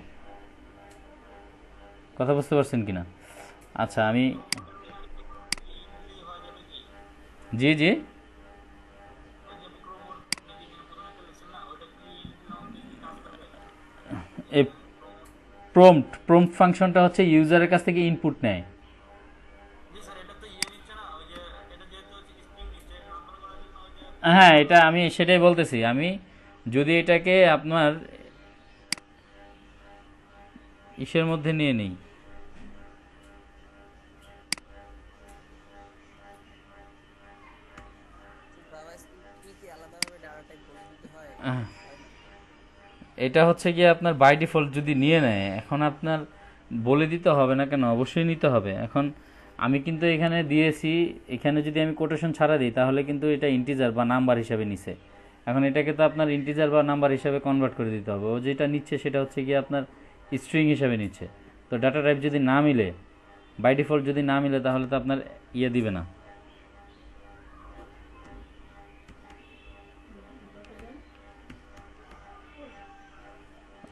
কথা বুঝতে পারছেন কিনা? আচ্ছা আমি, জি জি, প্রম্পট ফাংশনটা হচ্ছে ইউজারের কাছ থেকে ইনপুট নেয়। হ্যাঁ, এটা আমি সেটাই বলতেছি। আমি যদি এটাকে আপনার ইসের মধ্যে নিয়ে নিই, জাভা স্ক্রিপ্ট কি আলাদাভাবে ডাটা টাইপ বলে দিতে হয়? আহ, হয় না। এটা হচ্ছে গিয়ে আপনার বাই ডিফল্ট যদি নিয়ে নেয়, এখন আপনার বলে দিতে হবে না কেন, অবশ্যই নিতে হবে। এখন আমি কিন্তু এখানে দিয়েছি, এখানে যদি আমি কোটেশন ছাড়া দিই তাহলে কিন্তু এটা ইন্টিজার বা নাম্বার হিসাবে নিছে। এখন এটাকে তো আপনার ইন্টিজার বা নাম্বার হিসাবে কনভার্ট করে দিতে হবে। ও যেটা নিচ্ছে সেটা হচ্ছে গিয়ে আপনার স্ট্রিং হিসাবে নিচ্ছে। তো ডাটা টাইপ যদি না মিলে, বাই ডিফল্ট যদি না মিলে, তাহলে তো আপনার ইয়ে দিবে না।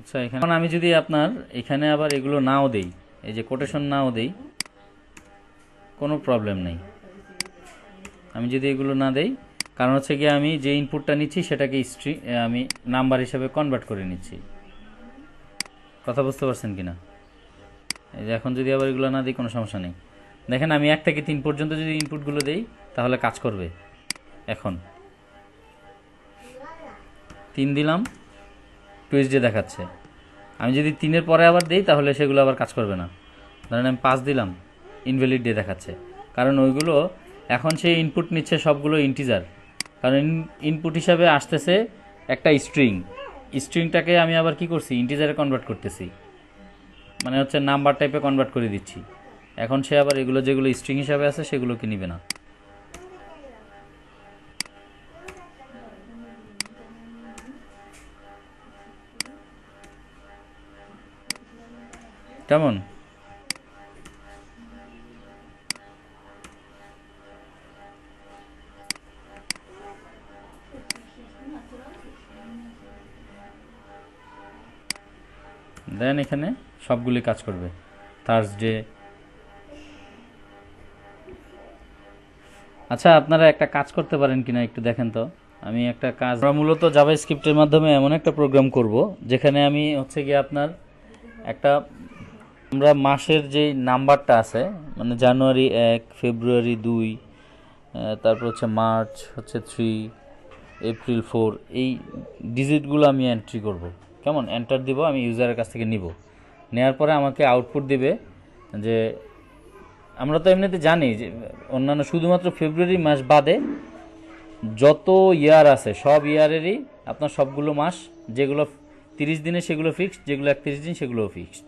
আচ্ছা, এখন আমি যদি আপনার এখানে আবার এগুলো নাও দেই, এই যে কোটেশন নাও দেই, কোনো প্রবলেম নেই। আমি যদি এগুলো না দেই, কারণ হচ্ছে গিয়ে আমি যে ইনপুটটা নিচ্ছি সেটাকে স্ট্রিং আমি নাম্বার হিসাবে কনভার্ট করে নিচ্ছি। কথা বুঝতে পারছেন কিনা? এই যে এখন যদি আবার এগুলো না দিই কোনো সমস্যা নেই। দেখেন আমি 1 থেকে 3 পর্যন্ত যদি ইনপুটগুলো দেই তাহলে কাজ করবে। এখন 3 দিলাম, টুইসডে দেখাচ্ছে। আমি যদি 3-এর পরে আবার দিই তাহলে সেগুলো আবার কাজ করবে না। ধরেন আমি 5 দিলাম, ইনভ্যালিড ডে দেখাচ্ছে। কারণ ওইগুলো এখন সেই ইনপুট নিচ্ছে সবগুলো ইন্টিজার। কারণ ইনপুট হিসাবে আসতেছে একটা স্ট্রিং, স্ট্রিংটাকে আমি আবার কি করছি, ইন্টিজারে কনভার্ট করতেছি, মানে হচ্ছে নাম্বার টাইপে কনভার্ট করে দিচ্ছি। এখন সে আবার এগুলো যেগুলো স্ট্রিং হিসাবে আছে সেগুলোকে নিবে না। কেমন? দেন এখানে সবগুলি কাজ করবে। থার্সডে। আচ্ছা, আপনারা একটা কাজ করতে পারেন কিনা একটু দেখেন তো। আমি একটা কাজ, আমরা মূলত জাভা স্ক্রিপ্টের মাধ্যমে এমন একটা প্রোগ্রাম করব যেখানে আমি হচ্ছে গিয়ে আপনার একটা, আমরা মাসের যে নাম্বারটা আছে, মানে জানুয়ারি 1, ফেব্রুয়ারি 2, তারপর হচ্ছে মার্চ হচ্ছে 3, এপ্রিল 4, এই ডিজিটগুলো আমি এন্ট্রি করব। কেমন এন্টার দিব, আমি ইউজারের কাছ থেকে নিব। নেওয়ার পরে আমাকে আউটপুট দিবে যে, আমরা তো এমনিতে জানি যে অন্যান্য শুধুমাত্র ফেব্রুয়ারি মাস বাদে যত ইয়ার আছে সব ইয়ারেরই আপনার সবগুলো মাস, যেগুলো 30 দিনে সেগুলো ফিক্সড, যেগুলো 31 দিন সেগুলোও ফিক্সড।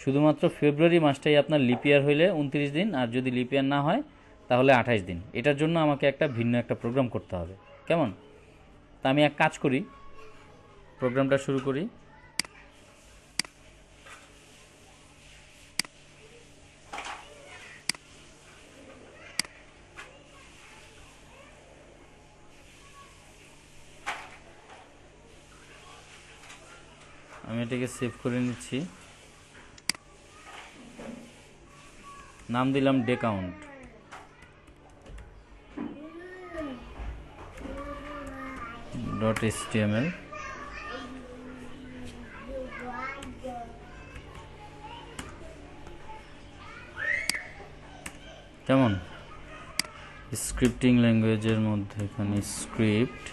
শুধুমাত্র ফেব্রুয়ারি মাসটাই আপনার লিপ ইয়ার হইলে 29 দিন, আর যদি লিপ ইয়ার না হয় তাহলে 28 দিন। এটার জন্য আমাকে একটা ভিন্ন একটা প্রোগ্রাম করতে হবে। কেমন? তা আমি এক কাজ করি, প্রোগ্রামটা শুরু করি। আমি এটাকে সেভ করে নিচ্ছি, নাম দিলাম ডে কাউন্ট। .html। কেমন? স্ক্রিপ্টিং ল্যাঙ্গুয়েজের মধ্যে এখানে স্ক্রিপ্ট,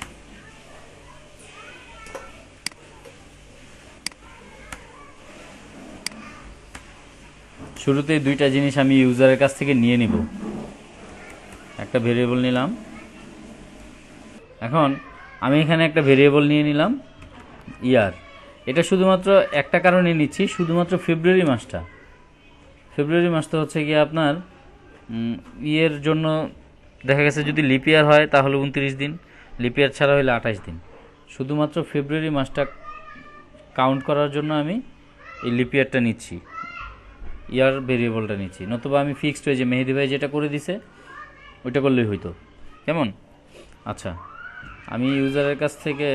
শুরুতেই দুইটা জিনিস আমি ইউজারের কাছ থেকে নিয়ে নিব। একটা ভেরিয়েবল নিলাম, এখন আমি এখানে একটা ভেরিয়েবল নিয়ে নিলাম ইয়ার। এটা শুধুমাত্র একটা কারণে নিচ্ছি, শুধুমাত্র ফেব্রুয়ারি মাসটা। ফেব্রুয়ারি মাসটা হচ্ছে গিয়ে আপনার ইয়ের জন্য, দেখা গেছে যদি লিপ ইয়ার হয় তাহলে 29 দিন, লিপ ইয়ার ছাড়া হলে 28 দিন। শুধুমাত্র ফেব্রুয়ারি মাসটা কাউন্ট করার জন্য আমি এই লিপ ইয়ারটা নিচ্ছি, ইয়ার ভেরিয়েবলটা নিচ্ছি। নতুবা আমি ফিক্সড হয়ে যে মেহেদি ভাই যেটা করে দিছে ওইটা করলেই হইতো। কেমন? আচ্ছা, আমি ইউজারের কাছ থেকে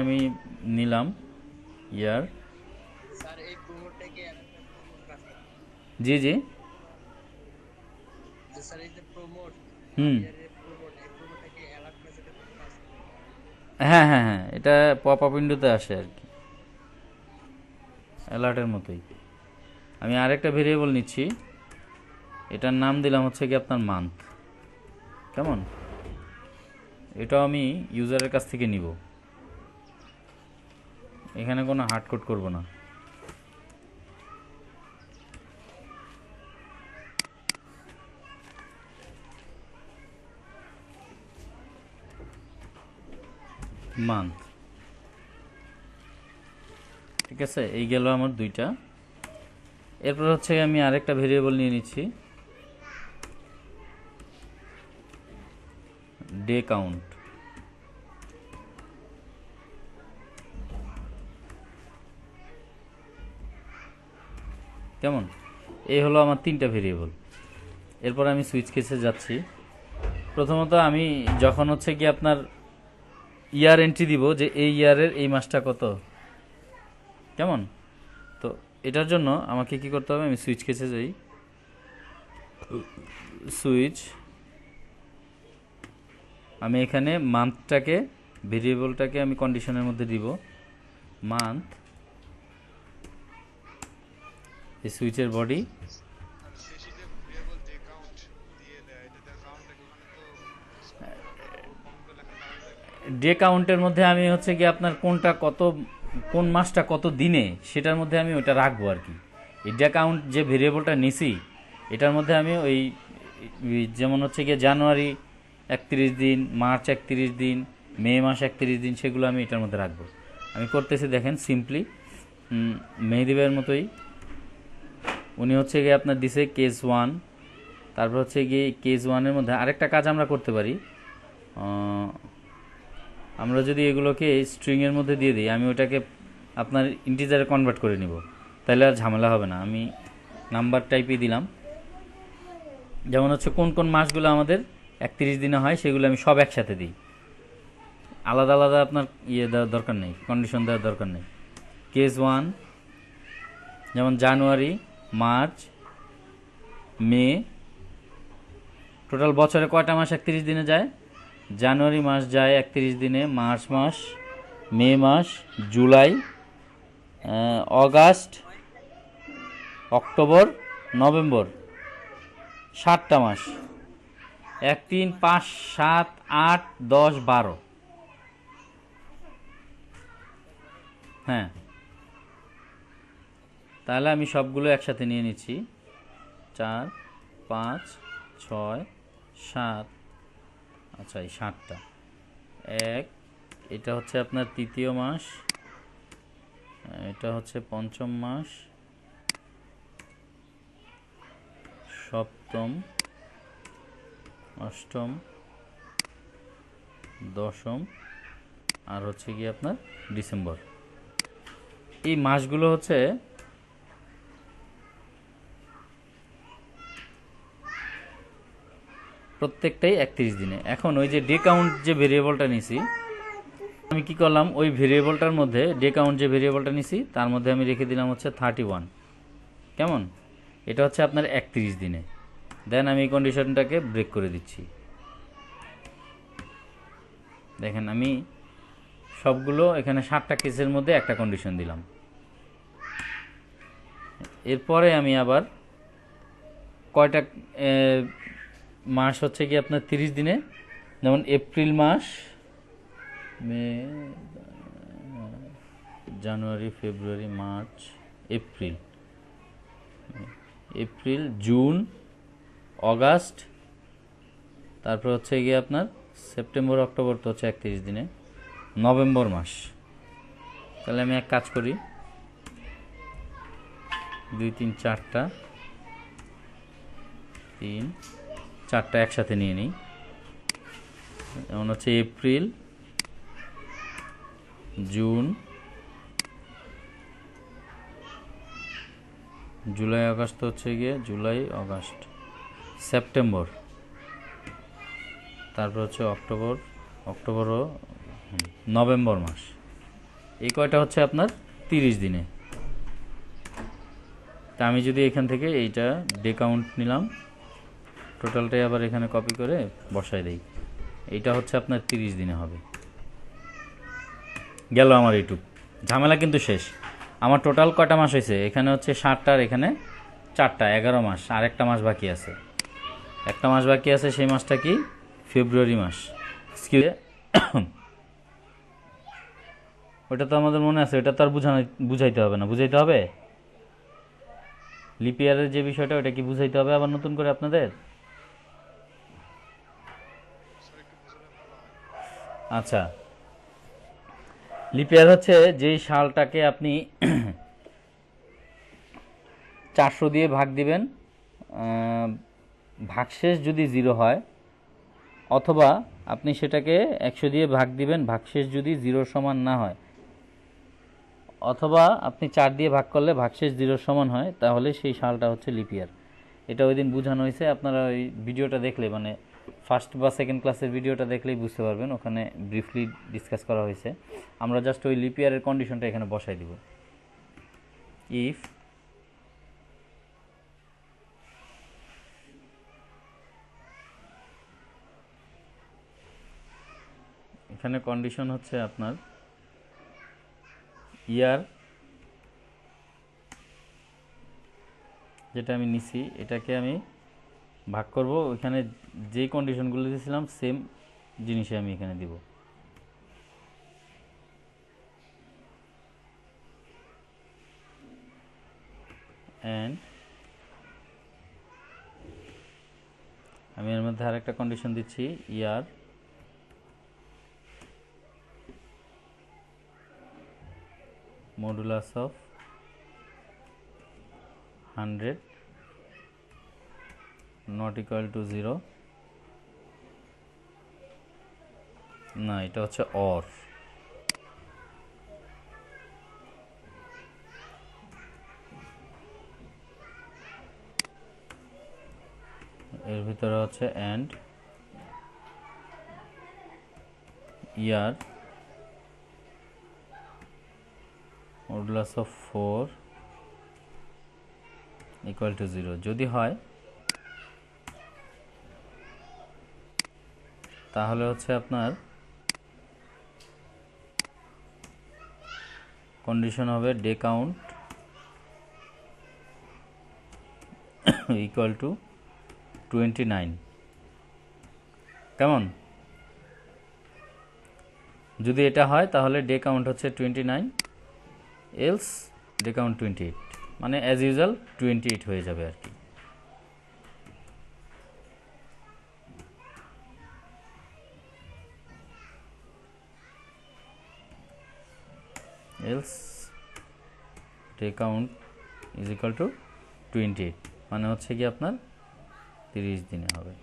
আমি নিলাম ইয়ার। স্যার এই প্রমোটটা কি আলাদা প্রমোট কাজ করে? জি জি। যে স্যার এই যে প্রমোট হুম। ইয়ারের প্রমোট এই প্রমোটটা কি অ্যালার্ট মেসেজের মতো কাজ করে? হ্যাঁ হ্যাঁ হ্যাঁ, এটা পপ আপ উইন্ডোতে আসে আর কি, অ্যালার্টের মতোই। আমি আরেকটা ভেরিয়েবল নিচ্ছি, এটার নাম দিলাম হচ্ছে কি আপনার মান্থ। কেমন? এটাও আমি ইউজারের কাছ থেকে নিব, এখানে কোনো হার্ড কোড করব না। মান্থ, ঠিক আছে, এই গেল আমার দুইটা। এরপর হচ্ছে আমি আরেকটা ভেরিয়েবল নিয়ে নিচ্ছি, ডে কাউন্ট। কেমন? এই হলো আমার তিনটা ভেরিয়েবল। এরপর আমি সুইচ কেসে যাচ্ছি। প্রথমত আমি যখন হচ্ছে কি আপনার ইয়ার এন্ট্রি দিব, যে এই ইয়ারের এই মাসটা কত, কেমন? তো এটার জন্য আমাকে কি করতে হবে, আমি সুইচ কেসে যাই, সুইচ, আমি এখানে মান্থটাকে, ভেরিয়েবলটাকে আমি কন্ডিশনের মধ্যে দিব মান্থ, এই সুইচের বডি। ডে কাউন্টের মধ্যে আমি হচ্ছে কি আপনার কোনটা কত, কোন মাসটা কত দিনে, সেটার মধ্যে আমি ওইটা রাখবো আর কি। এই ডে কাউন্ট যে ভেরিয়েবলটা নিছি, এটার মধ্যে আমি ওই যেমন হচ্ছে গিয়ে জানুয়ারি 31 দিন, মার্চ 31 দিন, মে মাস 31 দিন, সেগুলো আমি এটার মধ্যে রাখবো। আমি করতেছি, দেখেন, সিম্পলি মেহেদি ভাইয়ের মতোই। উনি হচ্ছে গিয়ে আপনার দিছে কেস 1, তারপর হচ্ছে গিয়ে কেস 1-এর মধ্যে আরেকটা কাজ আমরা করতে পারি, আমরা যদি এগুলোকে স্ট্রিংয়ের মধ্যে দিয়ে দিই, আমি ওটাকে আপনার ইন্টিজারে কনভার্ট করে নিব, তাহলে আর ঝামেলা হবে না। আমি নাম্বার টাইপই দিলাম, যেমন হচ্ছে কোন কোন মাসগুলো আমাদের 31 দিনে হয় সেগুলো আমি সব একসাথে দিই, আলাদা আলাদা আপনার ইয়ে দেওয়ার দরকার নেই, কন্ডিশন দেওয়ার দরকার নেই। কেস 1 যেমন জানুয়ারি, মার্চ, মে, টোটাল বছরে কয়টা মাস 31 দিনে যায়? জানুয়ারি মাস যায় 31 দিনে, মার্চ মাস, মে মাস, জুলাই, অগাস্ট, অক্টোবর, নভেম্বর, 7টা মাস, 1 3 5 7 8 10 12। হ্যাঁ, তাহলে আমি সবগুলো একসাথে নিয়ে নিচ্ছি, 4 5 6 7, আচ্ছা এই 7টা, 1, এটা হচ্ছে আপনার তৃতীয় মাস, এটা হচ্ছে পঞ্চম মাস, সপ্তম, অষ্টম, দশম, আর হচ্ছে কি আপনার ডিসেম্বর। এই মাসগুলো হচ্ছে প্রত্যেকটাই 31 দিনে। এখন ওই যে ডে কাউন্ট যে ভেরিয়েবলটা নিছি, আমি কি করলাম, ওই ভেরিয়েবলটার মধ্যে ডে কাউন্ট যে ভেরিয়েবলটা নিছি তার মধ্যে আমি রেখে দিলাম হচ্ছে 31। কেমন? এটা হচ্ছে আপনার 31 দিনে। দেন আমি এই কন্ডিশনটাকে ব্রেক করে দিচ্ছি। দেখেন আমি সবগুলো এখানে 7টা কেসের মধ্যে একটা কন্ডিশন দিলাম। এরপরে আমি আবার কয়টা মাস হচ্ছে কি আপনার 30 দিনে, যেমন এপ্রিল মাস, May, January, February, March, April, April, June, August, তারপর হচ্ছে গিয়ে আপনার সেপ্টেম্বর, অক্টোবর তো হচ্ছে 31 দিনে, নভেম্বর মাস। তাহলে আমি এক কাজ করি, 2 3 4টা, 3 4টা একসাথে নিয়ে নিই। যেমন হচ্ছে এপ্রিল, জুন, জুলাই, আগস্ট হচ্ছে গিয়ে জুলাই, আগস্ট, সেপ্টেম্বর, তারপর হচ্ছে অক্টোবর, অক্টোবরও নভেম্বর মাস। এই কয়টা হচ্ছে আপনার 30 দিনে। তা আমি যদি এখান থেকে এইটা ডে কাউন্ট নিলাম, টোটালটাই আবার এখানে কপি করে বসাই দেই, এইটা হচ্ছে আপনার 30 দিনে হবে। গেল আমার এইটুক ঝামেলা কিন্তু শেষ। আমার টোটাল কটা মাস হয়েছে, এখানে হচ্ছে 60টার এখানে 4টা, 11 মাস। আর একটা মাস বাকি আছে, একটা মাস বাকি আছে, সেই মাসটা কি? ফেব্রুয়ারি মাস। ওটা তো আমাদের মনে আছে, ওটা তো আর বুঝাইতে হবে না, বুঝাইতে হবে লিপিয়ারের যে বিষয়টা, ওটা কি বুঝাইতে হবে আবার নতুন করে আপনাদের? আচ্ছা, লিপিয়ার হচ্ছে যেই সালটাকে আপনি 400 দিয়ে ভাগ দিবেন, ভাগশেষ যদি 0 হয়, অথবা আপনি সেটাকে 100 দিয়ে ভাগ দিবেন, ভাগশেষ যদি 0 সমান না হয়, অথবা আপনি 4 দিয়ে ভাগ করলে ভাগশেষ 0 সমান হয়, তাহলে সেই সালটা হচ্ছে লিপিয়ার। এটা ওই দিন বোঝানো হয়েছে, আপনারা ওই ভিডিওটা দেখলে, মানে ফার্স্ট বা সেকেন্ড ক্লাসের ভিডিওটা দেখলেই বুঝতে পারবেন, ওখানে ব্রিফলি ডিসকাস করা হয়েছে। আমরা জাস্ট ওই লিপিয়ারের কন্ডিশনটা এখানে বসাই দিব। ইফ এখানে কন্ডিশন হচ্ছে আপনার ইয়ার, যেটা আমি নিছি এটাকে আমি ভাগ করব, ওইখানে যেই কন্ডিশনগুলো দিয়েছিলাম সেম জিনিসে আমি এখানে দিব। অ্যান্ড আমি এর মধ্যে আরেকটা কন্ডিশন দিচ্ছি, year modulus of 100 not equal to 0। না, এটা হচ্ছে অর। এর ভিতরে হচ্ছে and year modulus of 4 equal to 0 যদি হয়, তাহলে হচ্ছে আপনার কন্ডিশন হবে ডে কাউন্ট ইকুয়াল টু 29। কেমন? যদি এটা হয় তাহলে ডে কাউন্ট হচ্ছে 29, এলস ডে কাউন্ট 28, মানে অ্যাজ ইউজুয়াল 28 হয়ে যাবে আর কি। Else day count is equal to 28, মানে হচ্ছে কি আপনার 30 দিনে হবে।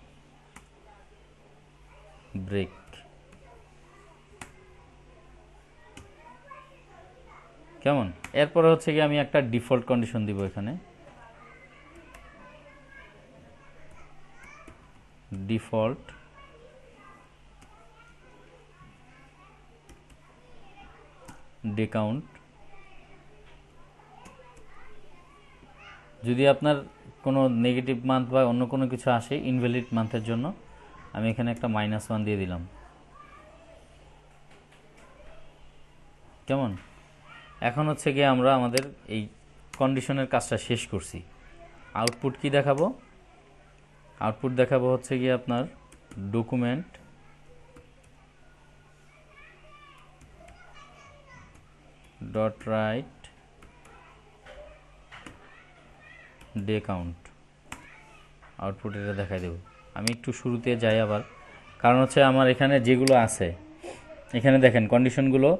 ব্রেক। কেমন? এরপরে হচ্ছে কি আমি একটা ডিফল্ট কন্ডিশন দিব এখানে, ডিফল্ট ডে কাউন্ট। যদি আপনার কোনো নেগেটিভ মান্থ বা অন্য কোনো কিছু আসে ইনভ্যালিড মান্থের জন্য, আমি এখানে একটা -1 দিয়ে দিলাম। কেমন? এখন হচ্ছে গিয়ে আমরা আমাদের এই কন্ডিশনের কাজটা শেষ করছি। আউটপুট কি দেখাবো? আউটপুট দেখাবো হচ্ছে গিয়ে আপনার document dot right day count. Output এটা দেখাই দেব। আমি একটু শুরুতে যাই আবার, কারণ হচ্ছে আমার এখানে যেগুলো আছে, এখানে দেখেন কন্ডিশনগুলো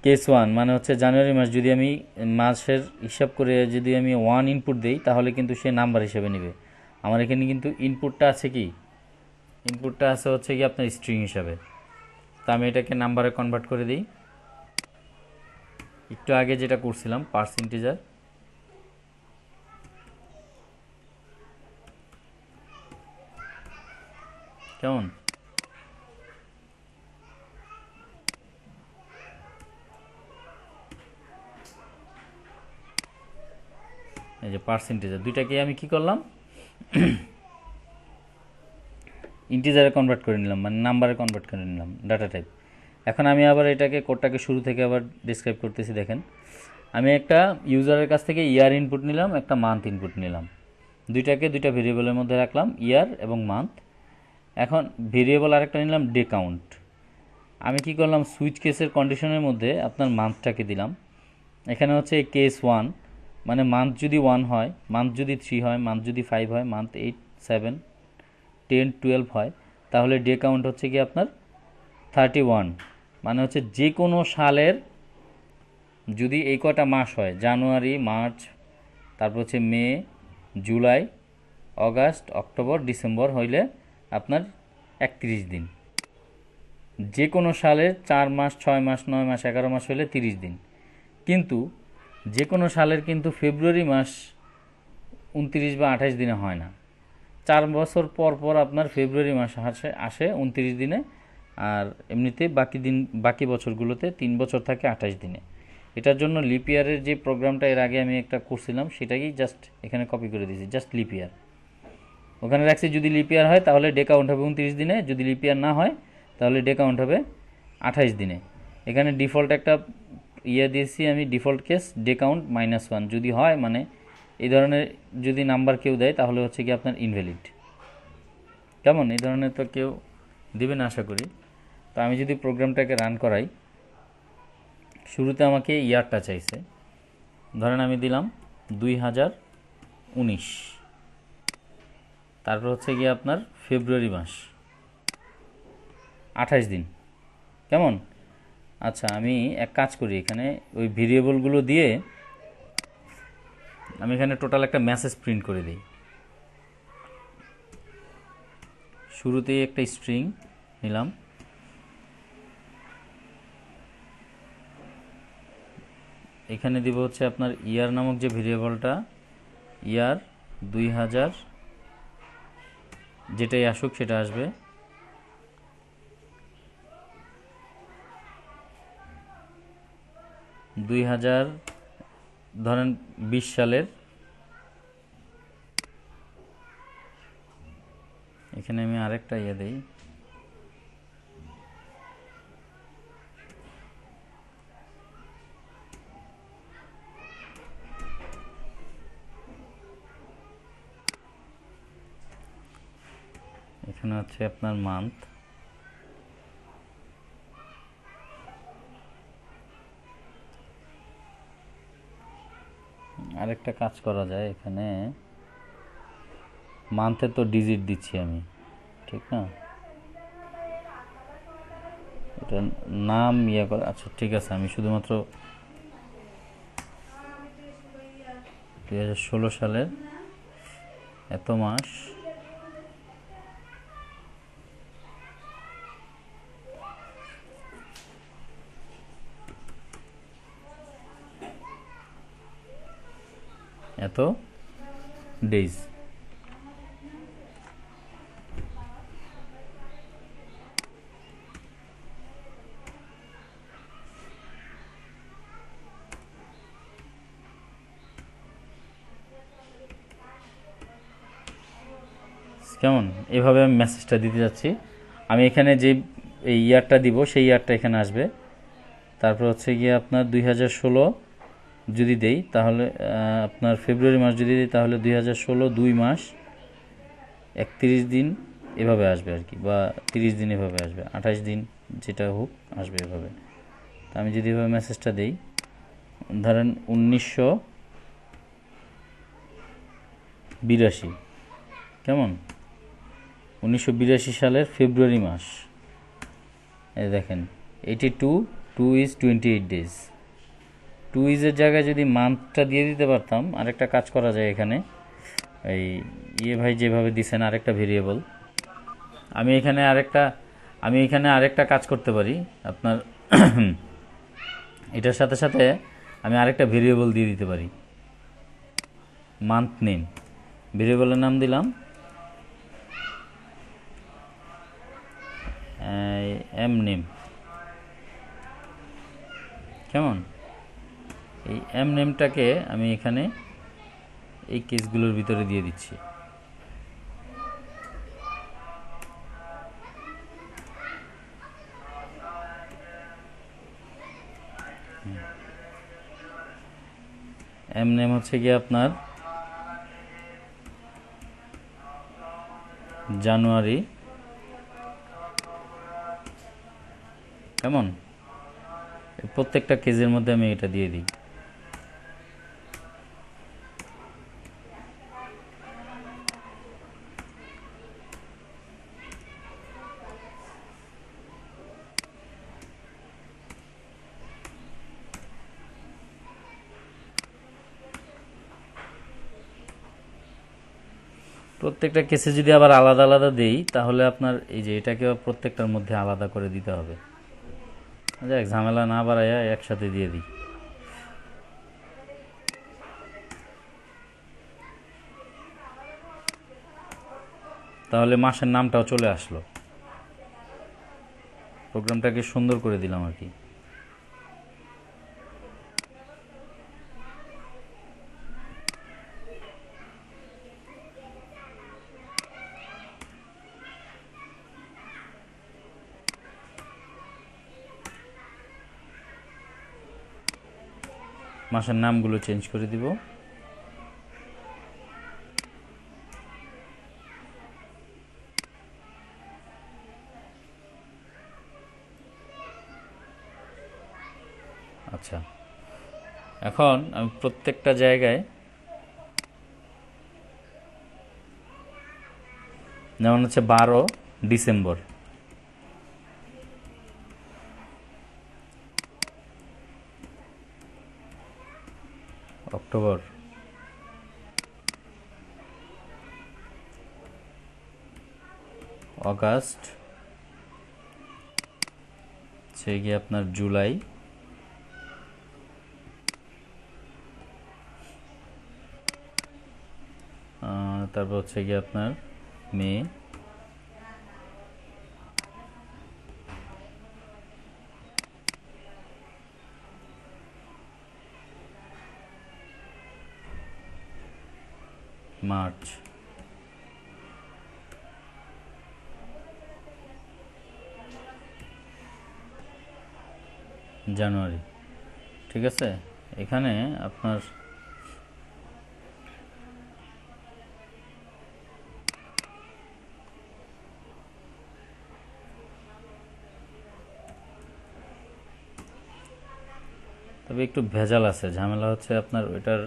কেস 1 মানে হচ্ছে জানুয়ারি মাস, যদি আমি মাসের হিসাব করে যদি আমি 1 ইনপুট দিই, তাহলে কিন্তু সে নাম্বার হিসেবে নেবে। আমার এখানে কিন্তু ইনপুটটা আছে কি, ইনপুটটা আছে হচ্ছে কি আপনার স্ট্রিং হিসাবে। তো আমি এটাকে নাম্বারে কনভার্ট করে দিই, একটু আগে যেটা করছিলাম পার্সেন্টেজার। কেমন? এই যে পার্সেন্টেজ, দুইটাকে আমি কি করলাম, ইন্টিজারে কনভার্ট করে নিলাম, মানে নাম্বারে কনভার্ট করে নিলাম ডাটা টাইপ। এখন আমি আবার এটাকে কোডটাকে শুরু থেকে আবার ডিসক্রাইব করতেছি। দেখেন, আমি একটা ইউজারের কাছ থেকে ইয়ার ইনপুট নিলাম, একটা মান্থ ইনপুট নিলাম, দুইটাকে দুইটা ভেরিয়েবলের মধ্যে রাখলাম, ইয়ার এবং মান্থ। এখন ভেরিয়েবল আরেকটা নিলাম ডে কাউন্ট। আমি কি করলাম, সুইচ কেসের কন্ডিশনের মধ্যে আপনার মান্থটাকে দিলাম। এখানে হচ্ছে কেস 1, মানে মান্থ যদি 1 হয়, মান্থ যদি 3 হয়, মান্থ যদি 5 হয়, মান্থ 8, 7, 10, 12 হয়, তাহলে ডে কাউন্ট হচ্ছে কি আপনার 31। মানে হচ্ছে যে কোনো সালের যদি এই কটা মাস হয়, জানুয়ারি, মার্চ, তারপর হচ্ছে মে, জুলাই, অগাস্ট, অক্টোবর, ডিসেম্বর হইলে আপনার 31 দিন। যে কোনো সালের 4 মাস, 6 মাস, 9 মাস, 11 মাস হইলে 30 দিন। কিন্তু যে কোনো সালের কিন্তু ফেব্রুয়ারি মাস 29 বা 28 দিনে হয় না। 4 বছর পর পর আপনার ফেব্রুয়ারি মাস আসে 29 দিনে, আর এমনিতে বাকি বছরগুলোতে 3 বছর থাকে 28 দিনে। এটার জন্য লিপ ইয়ারের যে প্রোগ্রামটা এর আগে আমি একটা করছিলাম, সেটাকেই জাস্ট এখানে কপি করে দিয়েছি, জাস্ট লিপ ইয়ার ওখানে রাখছি। যদি লিপ ইয়ার হয় তাহলে ডে কাউন্ট হবে 29 দিনে, যদি লিপ ইয়ার না হয় তাহলে ডে কাউন্ট হবে 28 দিনে। এখানে ডিফল্ট একটা দিয়েছি আমি, ডিফল্ট কেস ডে কাউন্ট -1 যদি হয়, মানে এই ধরনের যদি নাম্বার কেউ দেয় তাহলে হচ্ছে কি আপনার ইনভ্যালিড। কেমন, এই ধরনের তো কেউ দিবেন আশা করি। তো আমি যদি প্রোগ্রামটাকে রান করাই, শুরুতে আমাকে ইয়ারটা চাইছে, ধরেন আমি দিলাম 2019, তারপর হচ্ছে গিয়ে আপনার ফেব্রুয়ারি মাস 28 দিন। কেমন? আচ্ছা, আমি এক কাজ করি, এখানে ওই ভেরিয়েবলগুলো দিয়ে আমি এখানে টোটাল একটা মেসেজ প্রিন্ট করে দিই। শুরুতেই একটা স্ট্রিং নিলাম, এখানে দিব হচ্ছে আপনার ইয়ার নামক যে ভেরিয়েবলটা, ইয়ার 2000, যেটাই আসুক সেটা আসবে। ধরেন 20 সালের, এখানে আমি আরেকটা দিই, এখানে হচ্ছে আপনার মান্থ। আরেকটা কাজ করা যায়, এখানে মান্থে তো ডিজিট দিচ্ছি আমি, ঠিক না? এটা নাম করে, আচ্ছা ঠিক আছে, আমি শুধুমাত্র 2016 সালের এত মাস, এত ডেজ। কেমন, এভাবে আমি মেসেজটা দিতে যাচ্ছি। আমি এখানে যে এই ইয়ারটা দিব সেই ইয়ারটা এখানে আসবে। তারপর হচ্ছে গিয়ে আপনার 2016 যদি দেই, তাহলে আপনার ফেব্রুয়ারি মাস যদি দিই তাহলে 2016 2 মাস 31 দিন এভাবে আসবে আর কি, বা 30 দিন এভাবে আসবে, 28 দিন যেটা হোক আসবে এভাবে। তা আমি যদি এভাবে মেসেজটা দেই, ধরেন 1982, কেমন, 1982 সালের ফেব্রুয়ারি মাস, এই দেখেন 82, 2 is 28 days। 2 ইজের জায়গায় যদি মান্থটা দিয়ে দিতে পারতাম, আরেকটা কাজ করা যায় এখানে, এই ভাই যেভাবে দিছেন আরেকটা ভেরিয়েবল, আমি এখানে আরেকটা কাজ করতে পারি আপনার এটার সাথে সাথে আমি আরেকটা ভেরিয়েবল দিয়ে দিতে পারি, মান্থ নেম। ভেরিয়েবলের নাম দিলাম এম নেম। কেমন, এই এম নেমটাকে আমি এখানে এই কেসগুলোর ভিতরে দিয়ে দিচ্ছি। এম নেম হচ্ছে কি আপনার জানুয়ারি, কেমন? প্রত্যেকটা কেজের মধ্যে আমি এটা দিয়ে দিই। প্রত্যেকটা কেসে যদি আবার আলাদা আলাদা দেই তাহলে আপনার এই যে এটাকে প্রত্যেকটার মধ্যে আলাদা করে দিতে হবে। যাক, ঝামেলা না বাড়াইয়া একসাথে দিয়ে দিই। তাহলে মাসের নামটাও চলে আসলো। প্রোগ্রামটাকে সুন্দর করে দিলাম আর কি। মাসের নামগুলো চেঞ্জ করে দিব। আচ্ছা, এখন আমি প্রত্যেকটা জায়গায়, যেমন হচ্ছে 12 ডিসেম্বর, অক্টোবর, অগাস্ট, হচ্ছে গিয়ে আপনার জুলাই, তারপর হচ্ছে গিয়ে আপনার মে, মার্চ, জানুয়ারি। ঠিক আছে, এখানে আপনার তবে একটু ভেজাল আছে, ঝামেলা হচ্ছে আপনার ওইটার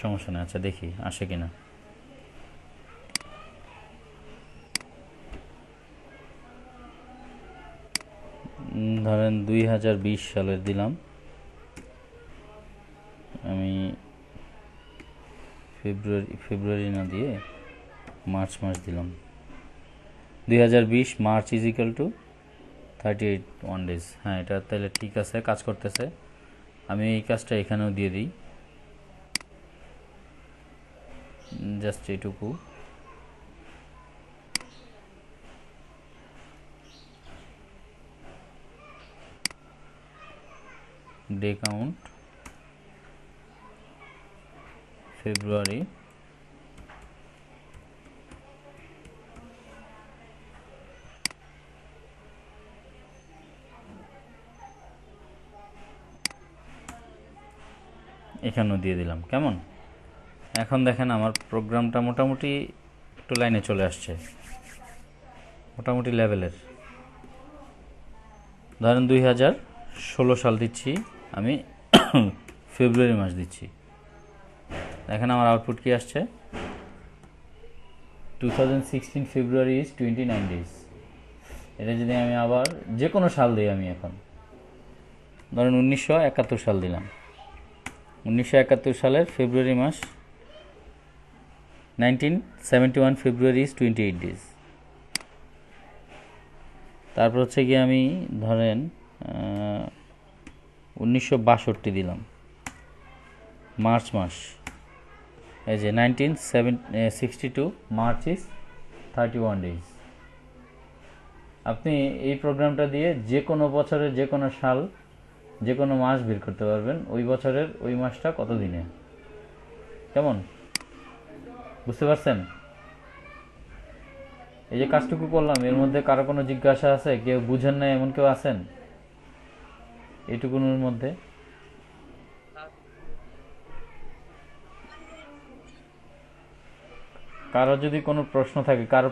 সমস্যা নেই। আচ্ছা, দেখি আসে কিনা। ধরেন 2020 সালের দিলাম আমি, ফেব্রুয়ারি না দিয়ে মার্চ মাস দিলাম। 2020 March is equal to 38 one days. হ্যাঁ, এটা তাহলে ঠিক আছে, কাজ করতেছে। আমি এই কাজটা এখানেও দিয়ে দিই, জাস্ট এইটুকু। ডে কাউন্ট ফেব্রুয়ারি, এখানেও দিয়ে দিলাম। কেমন? এখন দেখেন আমার প্রোগ্রামটা মোটামুটি একটু লাইনে চলে আসছে, মোটামুটি লেভেলের। ধরেন 2016 সাল দিচ্ছি আমি, ফেব্রুয়ারি মাস দিচ্ছি। দেখেন আমার আউটপুট কি আসছে, 2016 ফেব্রুয়ারি ইজ 29 ডেজ। এটা যদি আমি আবার যে কোনো সাল দিই, আমি এখন ধরেন 1971 সাল দিলাম, 1971 সালের ফেব্রুয়ারি মাস, 1971 ফেব্রুয়ারি ইজ 28 ডেজ। তারপর হচ্ছে গিয়ে আমি ধরেন 1962 দিলাম, মার্চ মাস, এই যে 1962 মার্চ ইজ 31 ডেজ। আপনি এই প্রোগ্রামটা দিয়ে যে কোনো বছরের যে কোনো সাল, যে কোনো মাস বের করতে পারবেন, ওই বছরের ওই মাসটা কত দিনে। কেমন? বুঝতে পারছেন? এই যে কাজটুকু করলাম, এর মধ্যে কারো কোনো জিজ্ঞাসা আছে? কেউ বুঝেন না এমন কেউ আছেন এইটুকুনের মধ্যে? কারো যদি কোনো প্রশ্ন থাকে, কারো